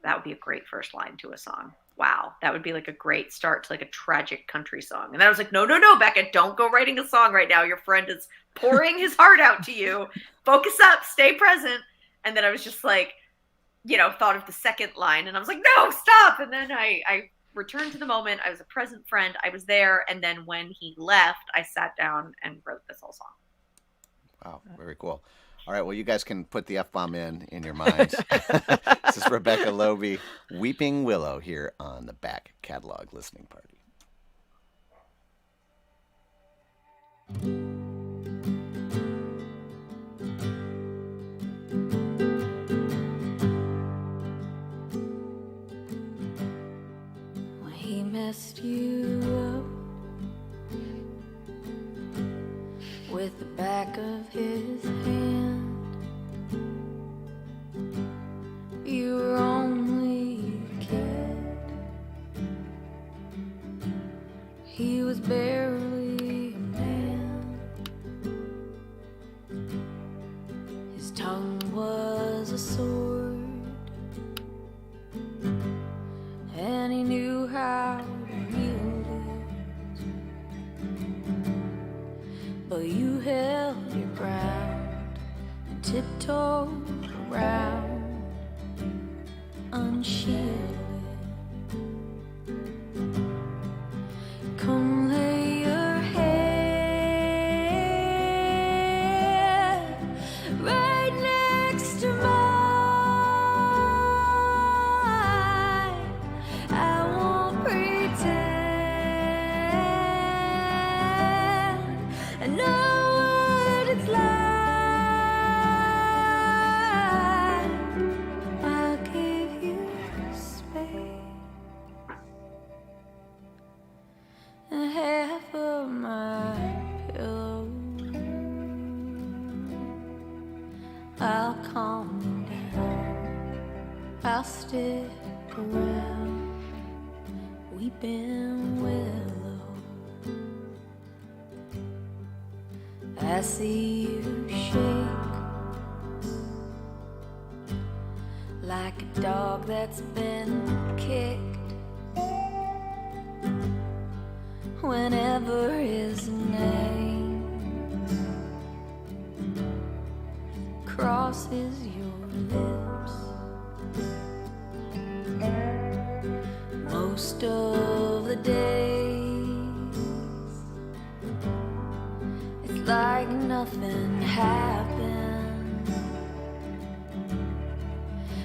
that would be a great first line to a song. Wow, that would be like a great start to like a tragic country song. And then I was like, no, Becca, don't go writing a song right now. Your friend is pouring his heart out to you. Focus up, stay present. And then I was just like, thought of the second line, and I was like, no, stop. And then I returned to the moment. I was a present friend. I was there. And then when he left, I sat down and wrote this whole song. Wow, very cool. All right, well, you guys can put the F-bomb in your minds. This is Rebecca Loebe, Weeping Willow, here on the Back Catalog Listening Party. When he messed you up with the back of his hand, you were only a kid. He was barely a man. His tongue was a sword, and he knew how to wield it. But you held your ground and tiptoed around, unshielded. Come lay your head right next to mine. I won't pretend I know what it's like. I'll give you space and half of my pillow. I'll calm you down. I'll stick around, weeping willow. I see you shake like a dog that's been kicked. Whenever his name crosses your lips, most of the days it's like nothing happened.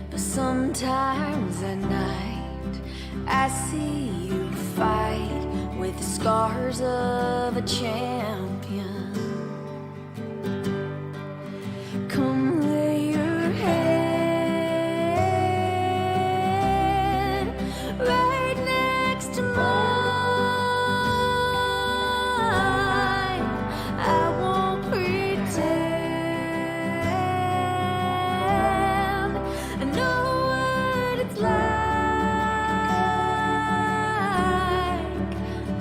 But sometimes at night I see you fight with the scars of a champion. Come lay your head right next to mine. I won't pretend I know what it's like.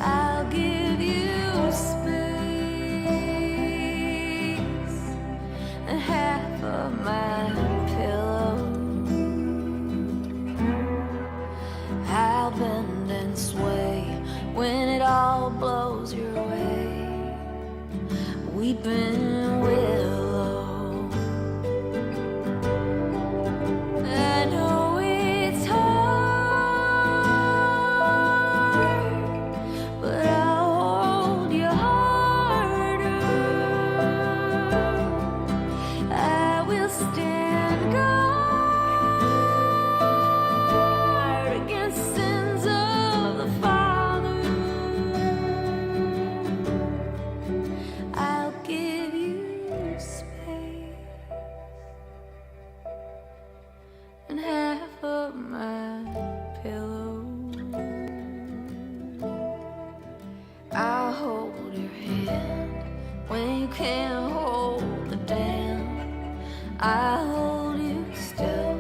I'll give you space and half of my pillow. I'll bend and sway when it all blows your way. Weeping willow. I know it's hard, but I'll hold you harder. I will stand guard against sins of the Father. I'll give you space and half of my pillow. I'll hold your hand when you can't hold the dam. I'll hold you still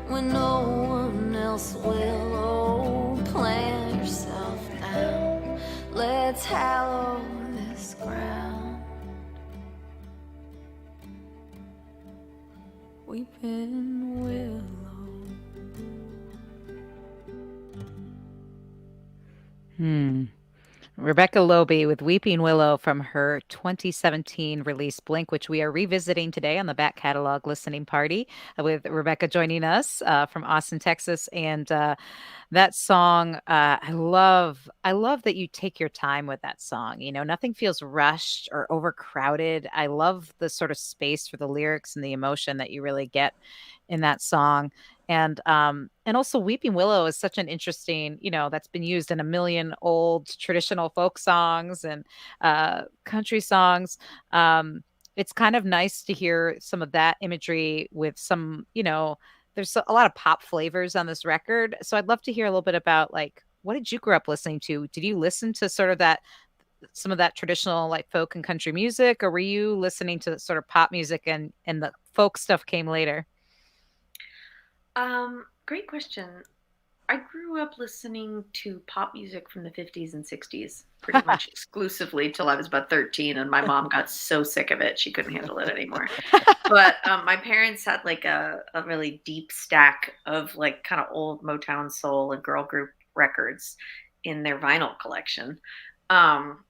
when no one else will. Oh, plant yourself down. Let's hallow this ground. Weeping willow. Rebecca Loebe with Weeping Willow from her 2017 release Blink, which we are revisiting today on the back catalog listening party with Rebecca joining us from Austin, Texas. And that song, I love that you take your time with that song. You know, nothing feels rushed or overcrowded. I love the sort of space for the lyrics and the emotion that you really get in that song. And also Weeping Willow is such an interesting, you know, that's been used in a million old traditional folk songs and country songs. It's kind of nice to hear some of that imagery with some, you know, there's a lot of pop flavors on this record. So I'd love to hear a little bit about like what did you grow up listening to? Did you listen to sort of that some of that traditional like folk and country music, or were you listening to sort of pop music and the folk stuff came later? Great question. I grew up listening to pop music from the 50s and 60s pretty much exclusively till I was about 13, and my mom got so sick of it she couldn't handle it anymore. But my parents had like a really deep stack of like kind of old Motown soul and girl group records in their vinyl collection. Um,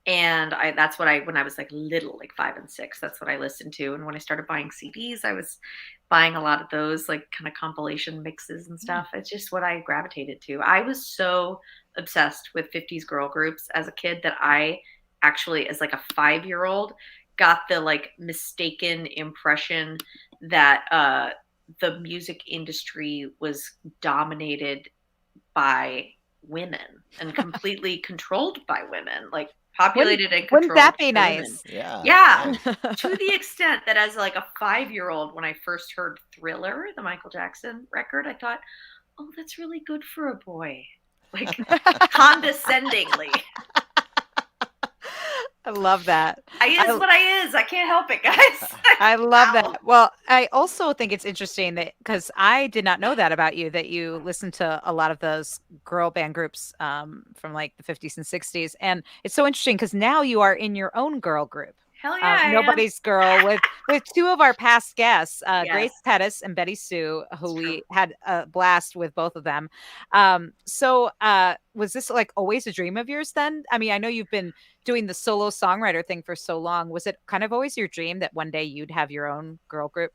and that's what I when I was like little, like 5 and 6, that's what I listened to. And when I started buying CDs, I was buying a lot of those like kind of compilation mixes and stuff. It's just what I gravitated to. I was so obsessed with 50s girl groups as a kid that I actually, as like a 5-year old, got the like mistaken impression that the music industry was dominated by women and completely controlled by women, like populated and Wouldn't controlled that be by women. nice? Yeah. Yeah, Nice. to the extent that as like a 5-year-old, when I first heard Thriller, the Michael Jackson record, I thought, oh, that's really good for a boy. Like condescendingly. I love that. I is I what I is. I can't help it, guys. I love Wow. that. Well, I also think it's interesting that because I did not know that about you, that you listen to a lot of those girl band groups from like the 50s and 60s. And it's so interesting because now you are in your own girl group. Hell yeah, I am. Nobody's girl with two of our past guests, Grace Yes. Pettis and Betty Sue, who It's we true. had a blast with both of them. Was this like always a dream of yours then? I mean, I know you've been doing the solo songwriter thing for so long. Was it kind of always your dream that one day you'd have your own girl group?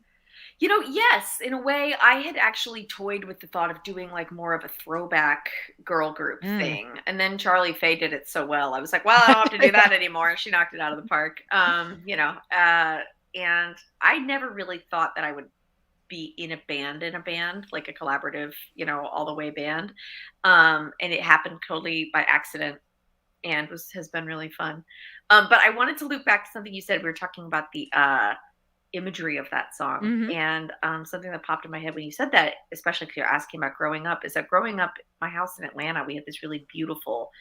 You know, yes, in a way, I had actually toyed with the thought of doing like more of a throwback girl group Mm. thing. And then Charlie Faye did it so well. I was like, well, I don't have to do that anymore. She knocked it out of the park. And I never really thought that I would be in a band, like a collaborative, all the way band. And it happened totally by accident and has been really fun. But I wanted to loop back to something you said. We were talking about the imagery of that song. Mhm. And something that popped in my head when you said that, especially because you're asking about growing up, is that growing up, my house in Atlanta, we had this really beautiful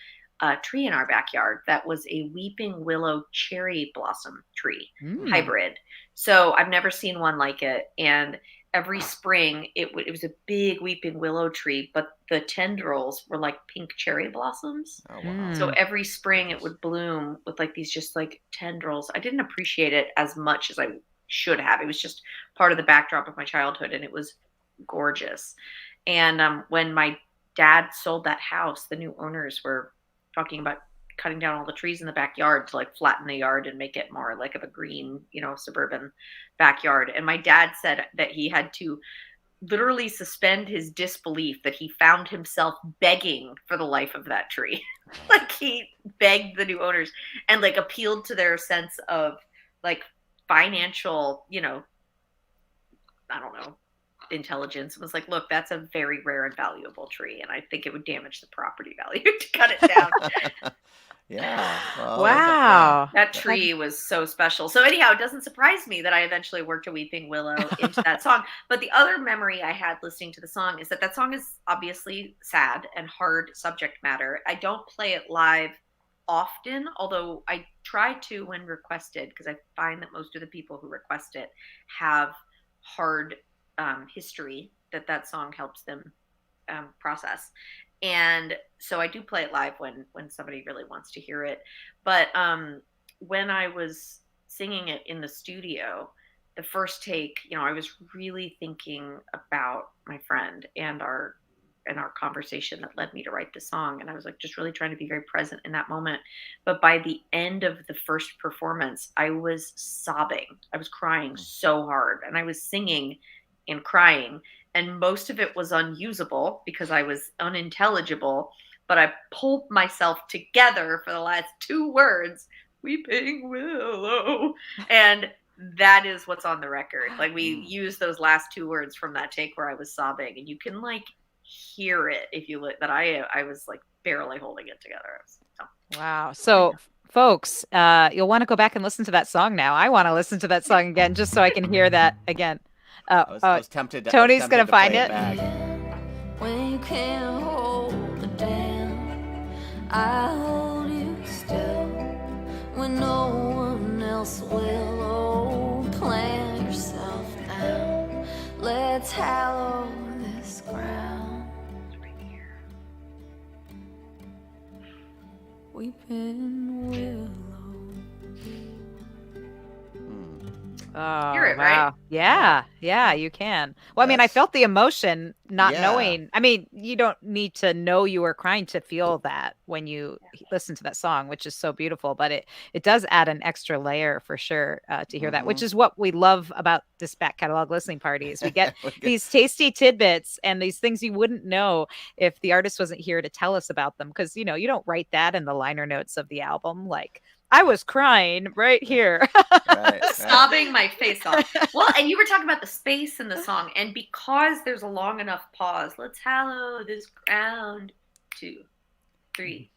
tree in our backyard that was a weeping willow cherry blossom tree Mm. hybrid. So I've never seen one like it. And every spring, it was a big weeping willow tree, but the tendrils were like pink cherry blossoms. Oh, wow. Mm. So every spring it would bloom with like these just like tendrils. I didn't appreciate it as much as I should have. It was just part of the backdrop of my childhood and it was gorgeous. And when my dad sold that house, the new owners were talking about cutting down all the trees in the backyard to like flatten the yard and make it more like of a green, suburban backyard. And my dad said that he had to literally suspend his disbelief that he found himself begging for the life of that tree. Like he begged the new owners and like appealed to their sense of like financial, I don't know, intelligence, and was like, look, that's a very rare and valuable tree. And I think it would damage the property value to cut it down. Yeah. Well, Wow. That tree was so special. So anyhow, it doesn't surprise me that I eventually worked a weeping willow into that song. But the other memory I had listening to the song is that song is obviously sad and hard subject matter. I don't play it live often, although I try to when requested, because I find that most of the people who request it have hard history that song helps them process. And so I do play it live when somebody really wants to hear it. But when I was singing it in the studio, the first take, I was really thinking about my friend and our our conversation that led me to write the song. And I was like just really trying to be very present in that moment. But by the end of the first performance, I was sobbing. I was crying so hard, and I was singing and crying, and most of it was unusable because I was unintelligible. But I pulled myself together for the last two words, "Weeping Willow," and that is what's on the record. Like, we use those last two words from that take where I was sobbing, and you can like hear it if you look. That I was like barely holding it together. So, Wow. So, folks, you'll want to go back and listen to that song now. I want to listen to that song again just so I can hear that again. I was tempted to. Tony's gonna find it. When you can't hold it down, I hold you still. When no one else will, oh, plant yourself down. Let's hallow this ground. Weeping Willow. Oh, hear it, wow. right? Yeah, you can. Well, I mean, I felt the emotion not Yeah. knowing. I mean, you don't need to know you were crying to feel that when you listen to that song, which is so beautiful, but it does add an extra layer for sure to hear that, which is what we love about this back catalog listening parties. We get these tasty tidbits and these things you wouldn't know if the artist wasn't here to tell us about them. Because, you know, you don't write that in the liner notes of the album. Like, I was crying right here. Right. Sobbing my face off. Well, and you were talking about the space in the song, and because there's a long enough pause, let's hallow this ground. 2, 3,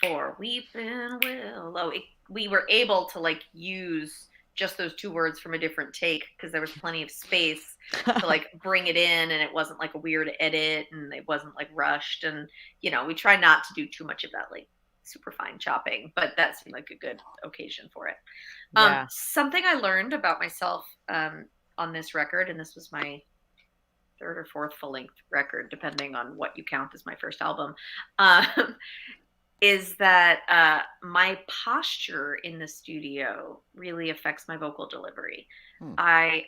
4, weeping willow. We were able to like use just those two words from a different take because there was plenty of space to like bring it in, and it wasn't like a weird edit, and it wasn't like rushed. And you know, we try not to do too much of that like super fine chopping, but that seemed like a good occasion for it. Yeah. Something I learned about myself on this record, and this was my third or fourth full-length record, depending on what you count as my first album, is that my posture in the studio really affects my vocal delivery. I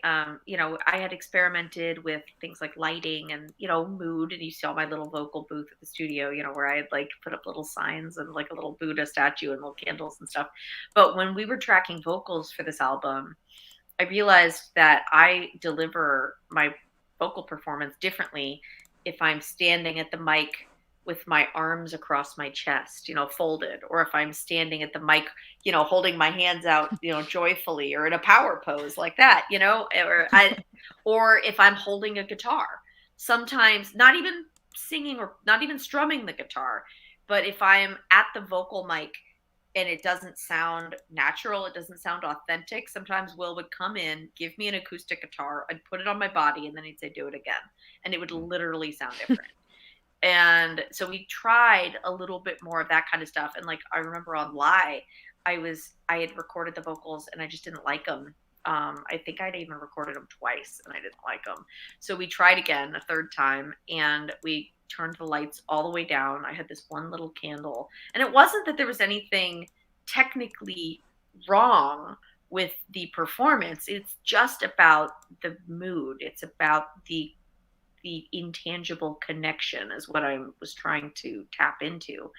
had experimented with things like lighting and, mood, and you saw my little vocal booth at the studio, where I had like put up little signs and like a little Buddha statue and little candles and stuff. But when we were tracking vocals for this album, I realized that I deliver my vocal performance differently if I'm standing at the mic with my arms across my chest, folded, or if I'm standing at the mic, holding my hands out, joyfully, or in a power pose like that, or if I'm holding a guitar. Sometimes not even singing or not even strumming the guitar, but if I'm at the vocal mic and it doesn't sound natural, it doesn't sound authentic, sometimes Will would come in, give me an acoustic guitar, I'd put it on my body, and then he'd say, do it again. And it would literally sound different. And so we tried a little bit more of that kind of stuff. And like, I remember on Lie, I had recorded the vocals and I just didn't like them. I think I'd even recorded them twice and I didn't like them. So we tried again a third time, and we turned the lights all the way down. I had this one little candle, and it wasn't that there was anything technically wrong with the performance. It's just about the mood. It's about the intangible connection is what I was trying to tap into.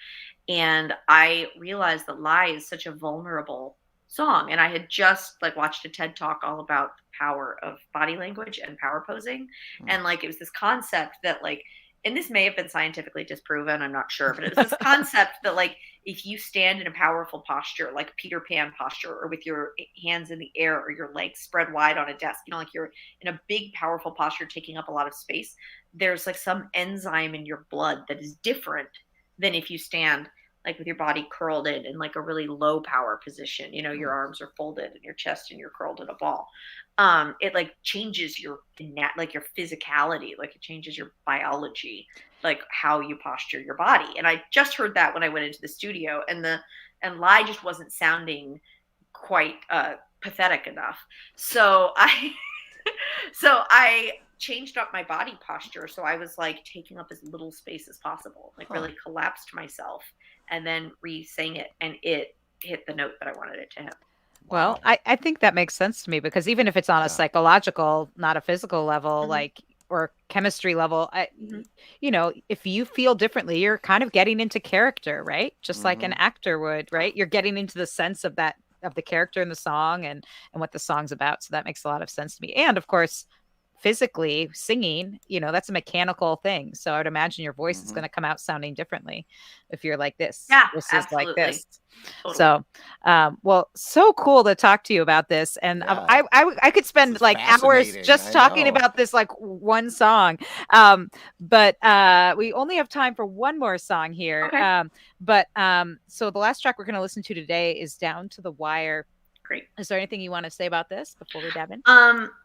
And I realized that Lie is such a vulnerable song. And I had just like watched a TED talk all about the power of body language and power posing. And like, it was this concept that like, and this may have been scientifically disproven, I'm not sure, but it was this concept that like, if you stand in a powerful posture, like Peter Pan posture, or with your hands in the air or your legs spread wide on a desk, like you're in a big, powerful posture, taking up a lot of space, there's like some enzyme in your blood that is different than if you stand like with your body curled in like a really low power position, your arms are folded in your chest and you're curled in a ball. It like changes your physicality, like it changes your biology, like how you posture your body. And I just heard that when I went into the studio, and Lie just wasn't sounding quite pathetic enough. So I changed up my body posture. So I was like taking up as little space as possible, like really collapsed myself, and then re-sang it, and it hit the note that I wanted it to hit. Well, I think that makes sense to me, because even if it's on a psychological, not a physical level, like or chemistry level, Mhm. you know, if you feel differently, you're kind of getting into character, right? Just like an Mhm. actor would, right? You're getting into the sense of that, of the character in the song and what the song's about. So that makes a lot of sense to me. And of course, physically singing, you know, that's a mechanical thing. So I would imagine your voice is Mhm. going to come out sounding differently if you're like this Yeah, versus like absolutely. this. Totally. So, well, so cool to talk to you about this, and Yeah. I could This spend is like hours fascinating. just I talking know. about this like one song, but we only have time for one more song here. Okay. So the last track we're going to listen to today is "Down to the Wire." Great. Is there anything you want to say about this before we dive in?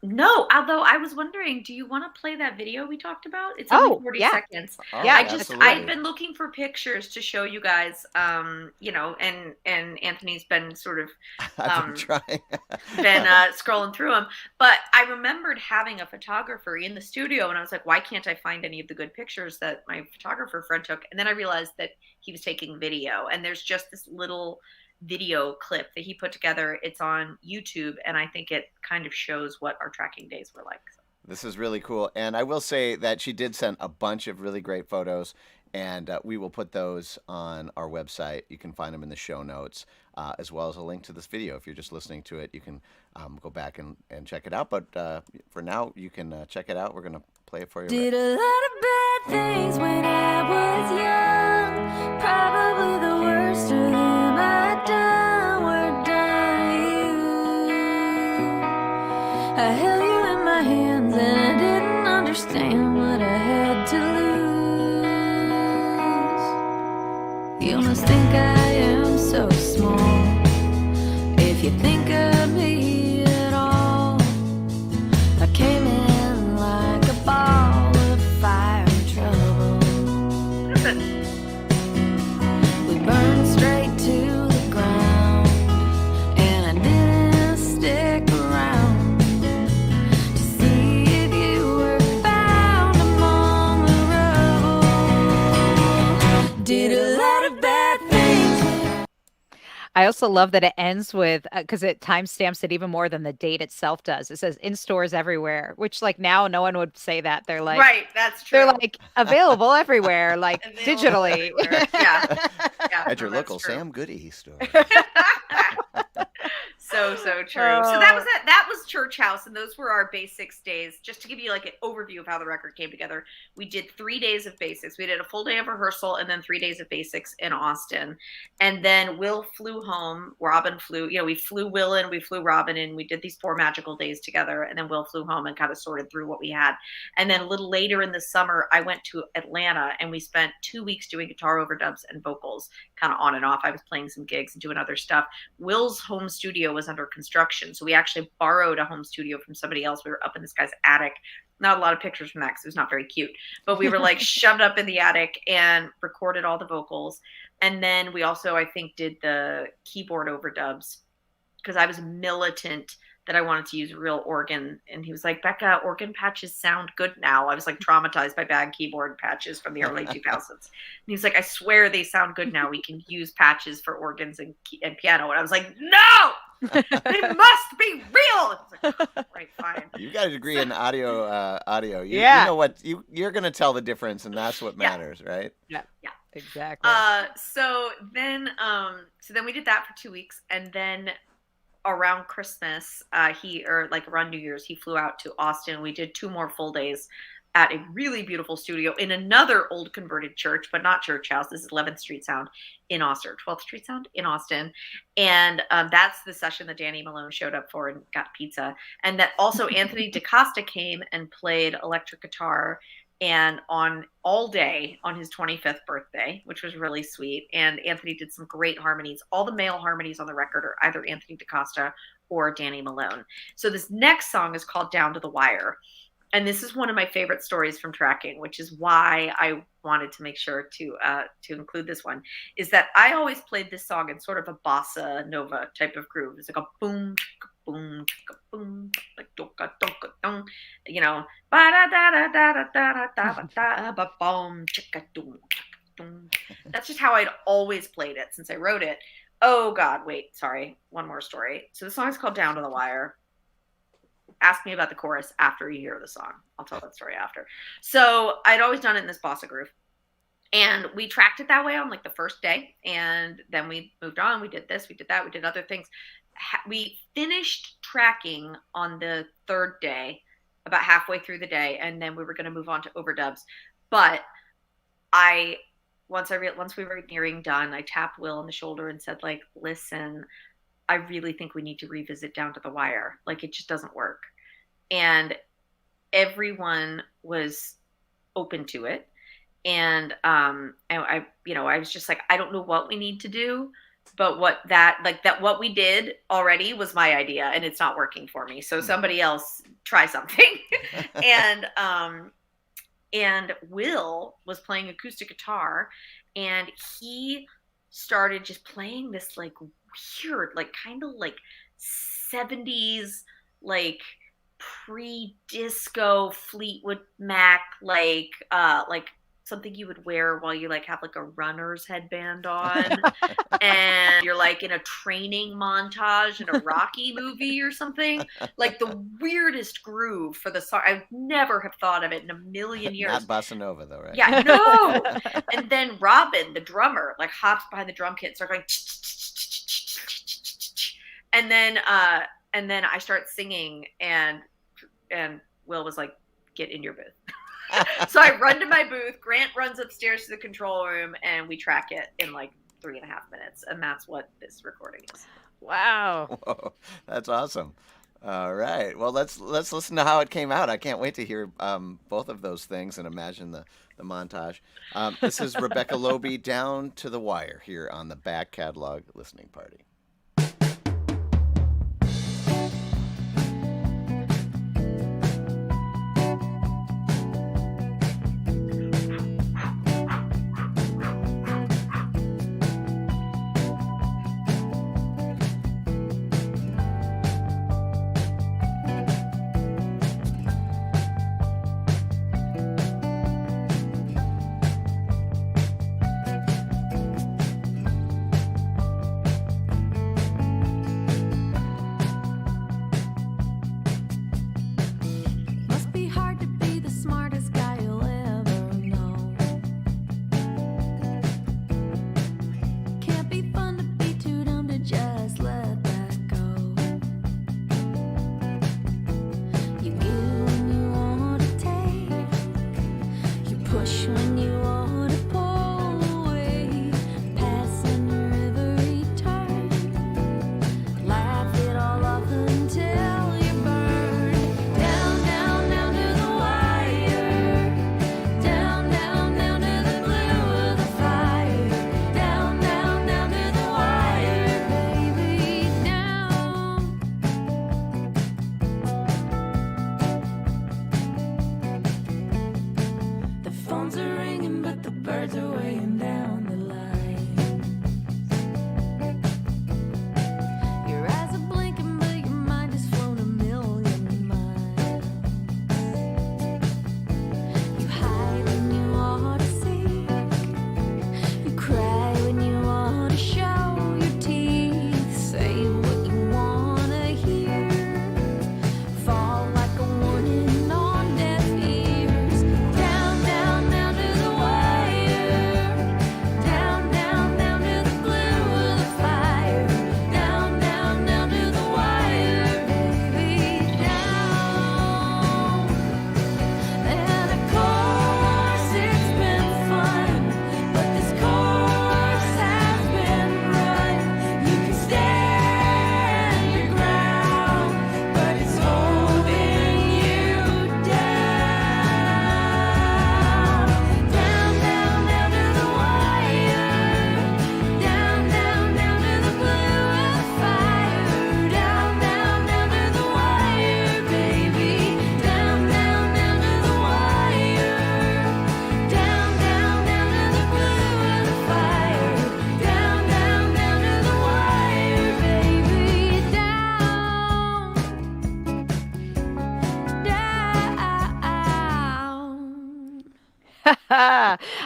No, although I was wondering, do you want to play that video we talked about? It's only Oh, 40 yeah, seconds. Oh, yeah. I've absolutely. been looking for pictures to show you guys, you know, and Anthony's been sort of I've been um trying. been scrolling through them, but I remembered having a photographer in the studio, and I was like, why can't I find any of the good pictures that my photographer friend took? And then I realized that he was taking video, and there's just this little video clip that he put together. It's on YouTube, and I think it kind of shows what our tracking days were like. So. This is really cool. And I will say that she did send a bunch of really great photos, and we will put those on our website. You can find them in the show notes, as well as a link to this video. If you're just listening to it, you can go back and check it out. But for now, you can check it out. We're going to play it for you. Did a lot of bad things when I was young. Probably the worst of them I done were done to you. I held you in my hands and I didn't understand what I had to lose. You must think I am so small if you think of me at all. I came in like a ball of fire trouble. We burned straight to the ground, and I didn't stick around to see if you were found among the rubble. Did a lot of bad things. I also love that it ends with because it timestamps it even more than the date itself does. It says in stores everywhere, which like now no one would say that. They're like, Right, that's true. they're like available everywhere, like Available digitally. everywhere. Yeah. At your No, that's local true. Sam Goody store. So true. So Oh. that was it. That was Church House, and those were our basics days. Just to give you like an overview of how the record came together, we did 3 days of basics. We did a full day of rehearsal and then 3 days of basics in Austin, and then Will flew home. Robin flew. You know, we flew Will in, we flew Robin in. We did these 4 magical days together, and then Will flew home and kind of sorted through what we had. And then a little later in the summer, I went to Atlanta, and we spent 2 weeks doing guitar overdubs and vocals, kind of on and off. I was playing some gigs and doing other stuff. Will's home studio was under construction, so we actually borrowed a home studio from somebody else. We were up in this guy's attic. Not a lot of pictures from that because it was not very cute, but we were like shoved up in the attic and recorded all the vocals. And then we also, I think, did the keyboard overdubs because I was militant that I wanted to use real organ. And he was like, Becca, organ patches sound good now. I was like traumatized by bad keyboard patches from the early 2000s. And he was like, I swear they sound good now. We can use patches for organs and piano. And I was like, no! They must be real. I was like, oh, right, fine. You got a degree in audio. You Yeah. know what? You're going to tell the difference, and that's what matters, right? Yeah, exactly. So then we did that for 2 weeks, and then around Christmas, around New Year's, he flew out to Austin. We did 2 more full days at a really beautiful studio in another old converted church, but not Church House. This is 11th Street Sound in Austin, 12th Street Sound in Austin. And that's the session that Danny Malone showed up for and got pizza. And that also Anthony DaCosta came and played electric guitar and on all day on his 25th birthday, which was really sweet. And Anthony did some great harmonies. All the male harmonies on the record are either Anthony DaCosta or Danny Malone. So this next song is called Down to the Wire. And this is one of my favorite stories from tracking, which is why I wanted to make sure to include this one, is that I always played this song in sort of a bossa nova type of groove. It's like a boom, boom, boom, like doka doka dong, you know, ba da da da da da da da da ba boom, chicka doom, doom. That's just how I'd always played it since I wrote it. Oh God, wait, sorry, one more story. So the song is called Down to the Wire. ask me about the chorus after you hear the song. I'll tell that story after. So I'd always done it in this bossa groove. And we tracked it that way on like the first day. And then we moved on. We did this, we did that, we did other things. We finished tracking on the third day, about halfway through the day. And then we were going to move on to overdubs. But once we were nearing done, I tapped Will on the shoulder and said, like, listen, I really think we need to revisit Down to the Wire. Like, it just doesn't work. And everyone was open to it. And I was just like, I don't know what we need to do, but what we did already was my idea, and it's not working for me. So somebody else try something. And Will was playing acoustic guitar, and he started just playing this like weird, like kind of like 70s, like pre-disco Fleetwood Mac, like something you would wear while you like have like a runner's headband on and you're like in a training montage in a Rocky movie or something. Like the weirdest groove for the song. I would never have thought of it in a million years. Not bossa nova though, right? Yeah, no. And then Robin, the drummer, like hops behind the drum kit and starts going and then I start singing and Will was like, get in your booth. So I run to my booth. Grant runs upstairs to the control room, and we track it in like 3.5 minutes, and that's what this recording is. Wow. Whoa, that's awesome. All right. Well, let's listen to how it came out. I can't wait to hear both of those things and imagine the montage. This is Rebecca Loebe, Down to the Wire, here on the Back Catalog Listening Party.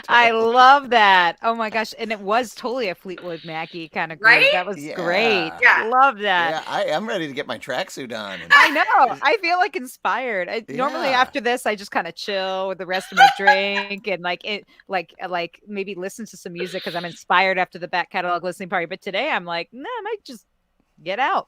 I love that. Oh my gosh. And it was totally a Fleetwood Mackie kind of groove. Right? That was great. Yeah. Yeah. Love that. Yeah, I'm ready to get my tracksuit on. I know. I feel like inspired. Normally Yeah. after this, I just kind of chill with the rest of my drink and like maybe listen to some music because I'm inspired after the back catalog listening party. But today I'm like, no, I might just get out,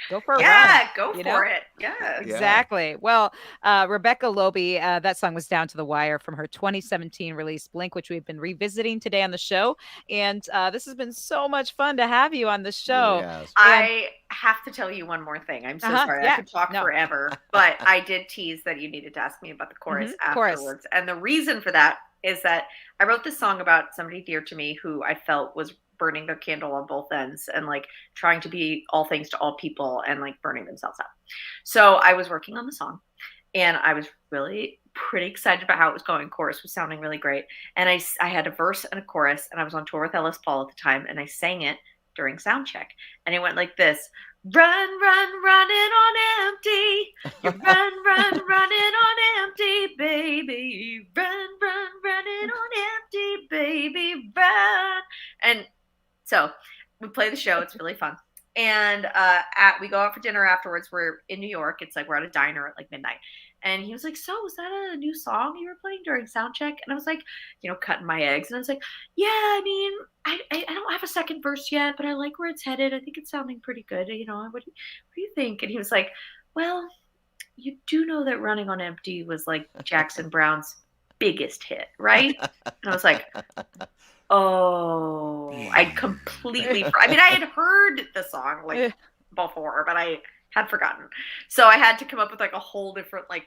go for a run. Yeah, go you for know? it. Yeah. Exactly. Well, Rebecca Loebe, that song was Down to the Wire from her 2017 release Blink, which we've been revisiting today on the show. And this has been so much fun to have you on the Really show. has. I have to tell you one more thing. I'm so sorry. I yeah, could talk no. forever, but I did tease that you needed to ask me about the chorus chorus. afterwards. And the reason for that is that I wrote this song about somebody dear to me who I felt was burning their candle on both ends and like trying to be all things to all people and like burning themselves out. So I was working on the song and I was really pretty excited about how it was going. Chorus was sounding really great. And I had a verse and a chorus and I was on tour with Ellis Paul at the time and I sang it during sound check. And it went like this: run, run, running on empty. You run, run, running on empty, baby. Run, run, running on empty, baby. Run. And so we play the show. It's really fun. And we go out for dinner afterwards. We're in New York. It's like we're at a diner at like midnight. And he was like, so was that a new song you were playing during sound check? And I was like, cutting my eggs. And I was like, yeah, I mean, I don't have a second verse yet, but I like where it's headed. I think it's sounding pretty good. What do you think? And he was like, well, you do know that Running on Empty was like Jackson Brown's biggest hit, right? And I was like, oh, I completely, I had heard the song like before, but I had forgotten. So I had to come up with like a whole different like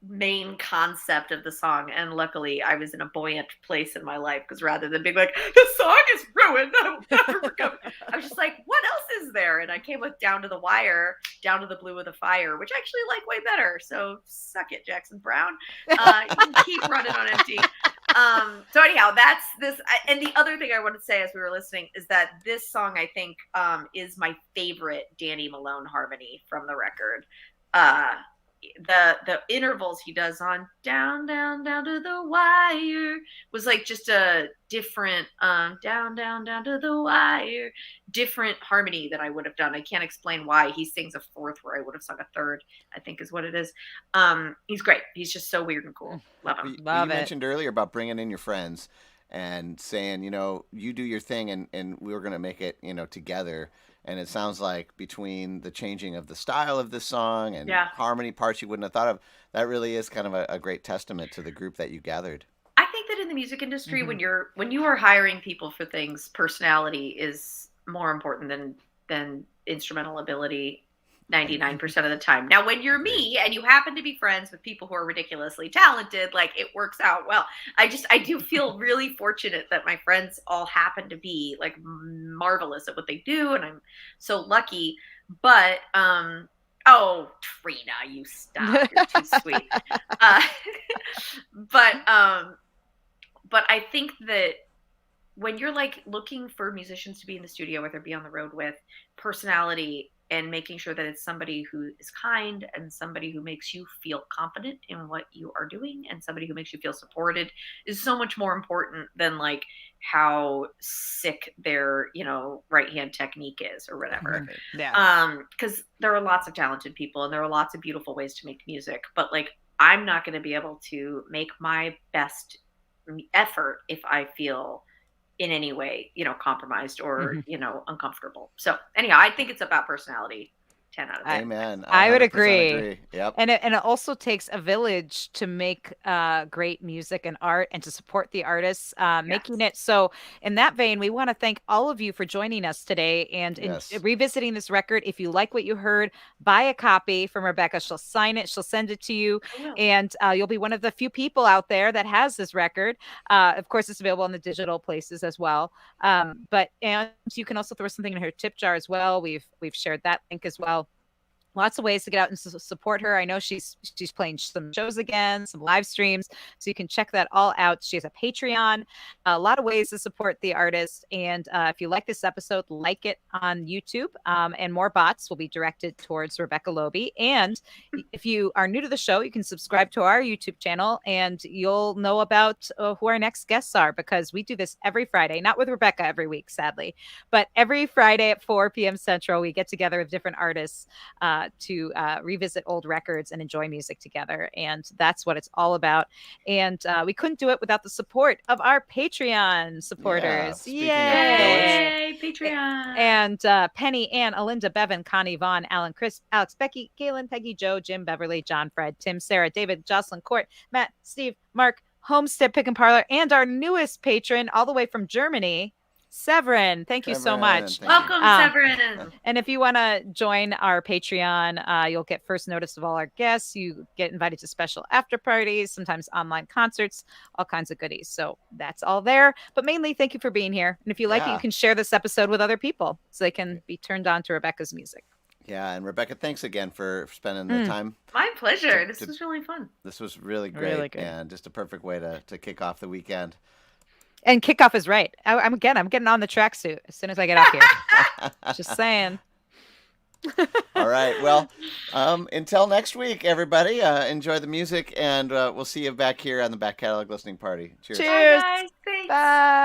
main concept of the song. And luckily I was in a buoyant place in my life because rather than being like, the song is ruined, I will never recover, I was just like, what else is there? And I came with Down to the Wire, Down to the Blue of the Fire, which I actually like way better. So suck it, Jackson Brown. You can keep running on empty. So anyhow, that's this. And the other thing I want to say as we were listening is that this song, I think, is my favorite Danny Malone harmony from the record. The intervals he does on down, down, down to the wire was like just a different down, down, down to the wire, different harmony that I would have done. I can't explain why. He sings a fourth where I would have sung a third, I think is what it is. He's great. He's just so weird and cool. Love him. You mentioned earlier about bringing in your friends and saying, you do your thing and we were going to make it, together. And it sounds like between the changing of the style of the song and harmony parts you wouldn't have thought of, that really is kind of a great testament to the group that you gathered. I think that in the music industry, when you are hiring people for things, personality is more important than instrumental ability 99% of the time. Now, when you're me and you happen to be friends with people who are ridiculously talented, like it works out well. I do feel really fortunate that my friends all happen to be like marvelous at what they do. And I'm so lucky, but, oh, Trina, you stop. You're too sweet. But I think that when you're like looking for musicians to be in the studio with or be on the road with, personality and making sure that it's somebody who is kind and somebody who makes you feel confident in what you are doing and somebody who makes you feel supported is so much more important than like how sick their, right hand technique is or whatever. Yeah. Because there are lots of talented people and there are lots of beautiful ways to make music, but like I'm not going to be able to make my best effort if I feel in any way, compromised or, uncomfortable. So anyhow, I think it's about personality. 10 out of 10. Amen. I would agree. Yep. And it also takes a village to make great music and art and to support the artists, making it. So in that vein, we want to thank all of you for joining us today and revisiting this record. If you like what you heard, buy a copy from Rebecca. She'll sign it. She'll send it to you. And you'll be one of the few people out there that has this record. Of course, it's available in the digital places as well. And you can also throw something in her tip jar as well. We've shared that link as well. lots of ways to get out and support her. I know she's playing some shows again, some live streams, so you can check that all out. She has a Patreon, a lot of ways to support the artist. And if you like this episode, like it on YouTube, and more bots will be directed towards Rebecca Loebe. And if you are new to the show, you can subscribe to our YouTube channel, and you'll know about who our next guests are, because we do this every Friday, not with Rebecca every week, sadly, but every Friday at 4 p.m. Central, we get together with different artists to revisit old records and enjoy music together. And that's what it's all about. And we couldn't do it without the support of our Patreon supporters. Yay, Patreon. And Penny, Ann, Alinda, Bevan, Connie, Vaughn, Alan, Chris, Alex, Becky, Kaylin, Peggy, Joe, Jim, Beverly, John, Fred, Tim, Sarah, David, Jocelyn, Court, Matt, Steve, Mark, Homestead Pick and Parlor, and our newest patron all the way from Germany, Severin. Thank you so much. Welcome, Severin. And if you want to join our Patreon, you'll get first notice of all our guests. You get invited to special after parties, sometimes online concerts, all kinds of goodies. So that's all there. But mainly, thank you for being here. And if you like it, you can share this episode with other people so they can be turned on to Rebecca's music. Yeah, and Rebecca, thanks again for spending the time. My pleasure. This was really fun. This was really great, Really good. And just a perfect way to kick off the weekend. And kickoff is right. I'm getting on the tracksuit as soon as I get off here. Just saying. All right. Well, until next week, everybody, enjoy the music, and we'll see you back here on the Back Catalog Listening Party. Cheers. Cheers. Bye, guys. Thanks. Bye.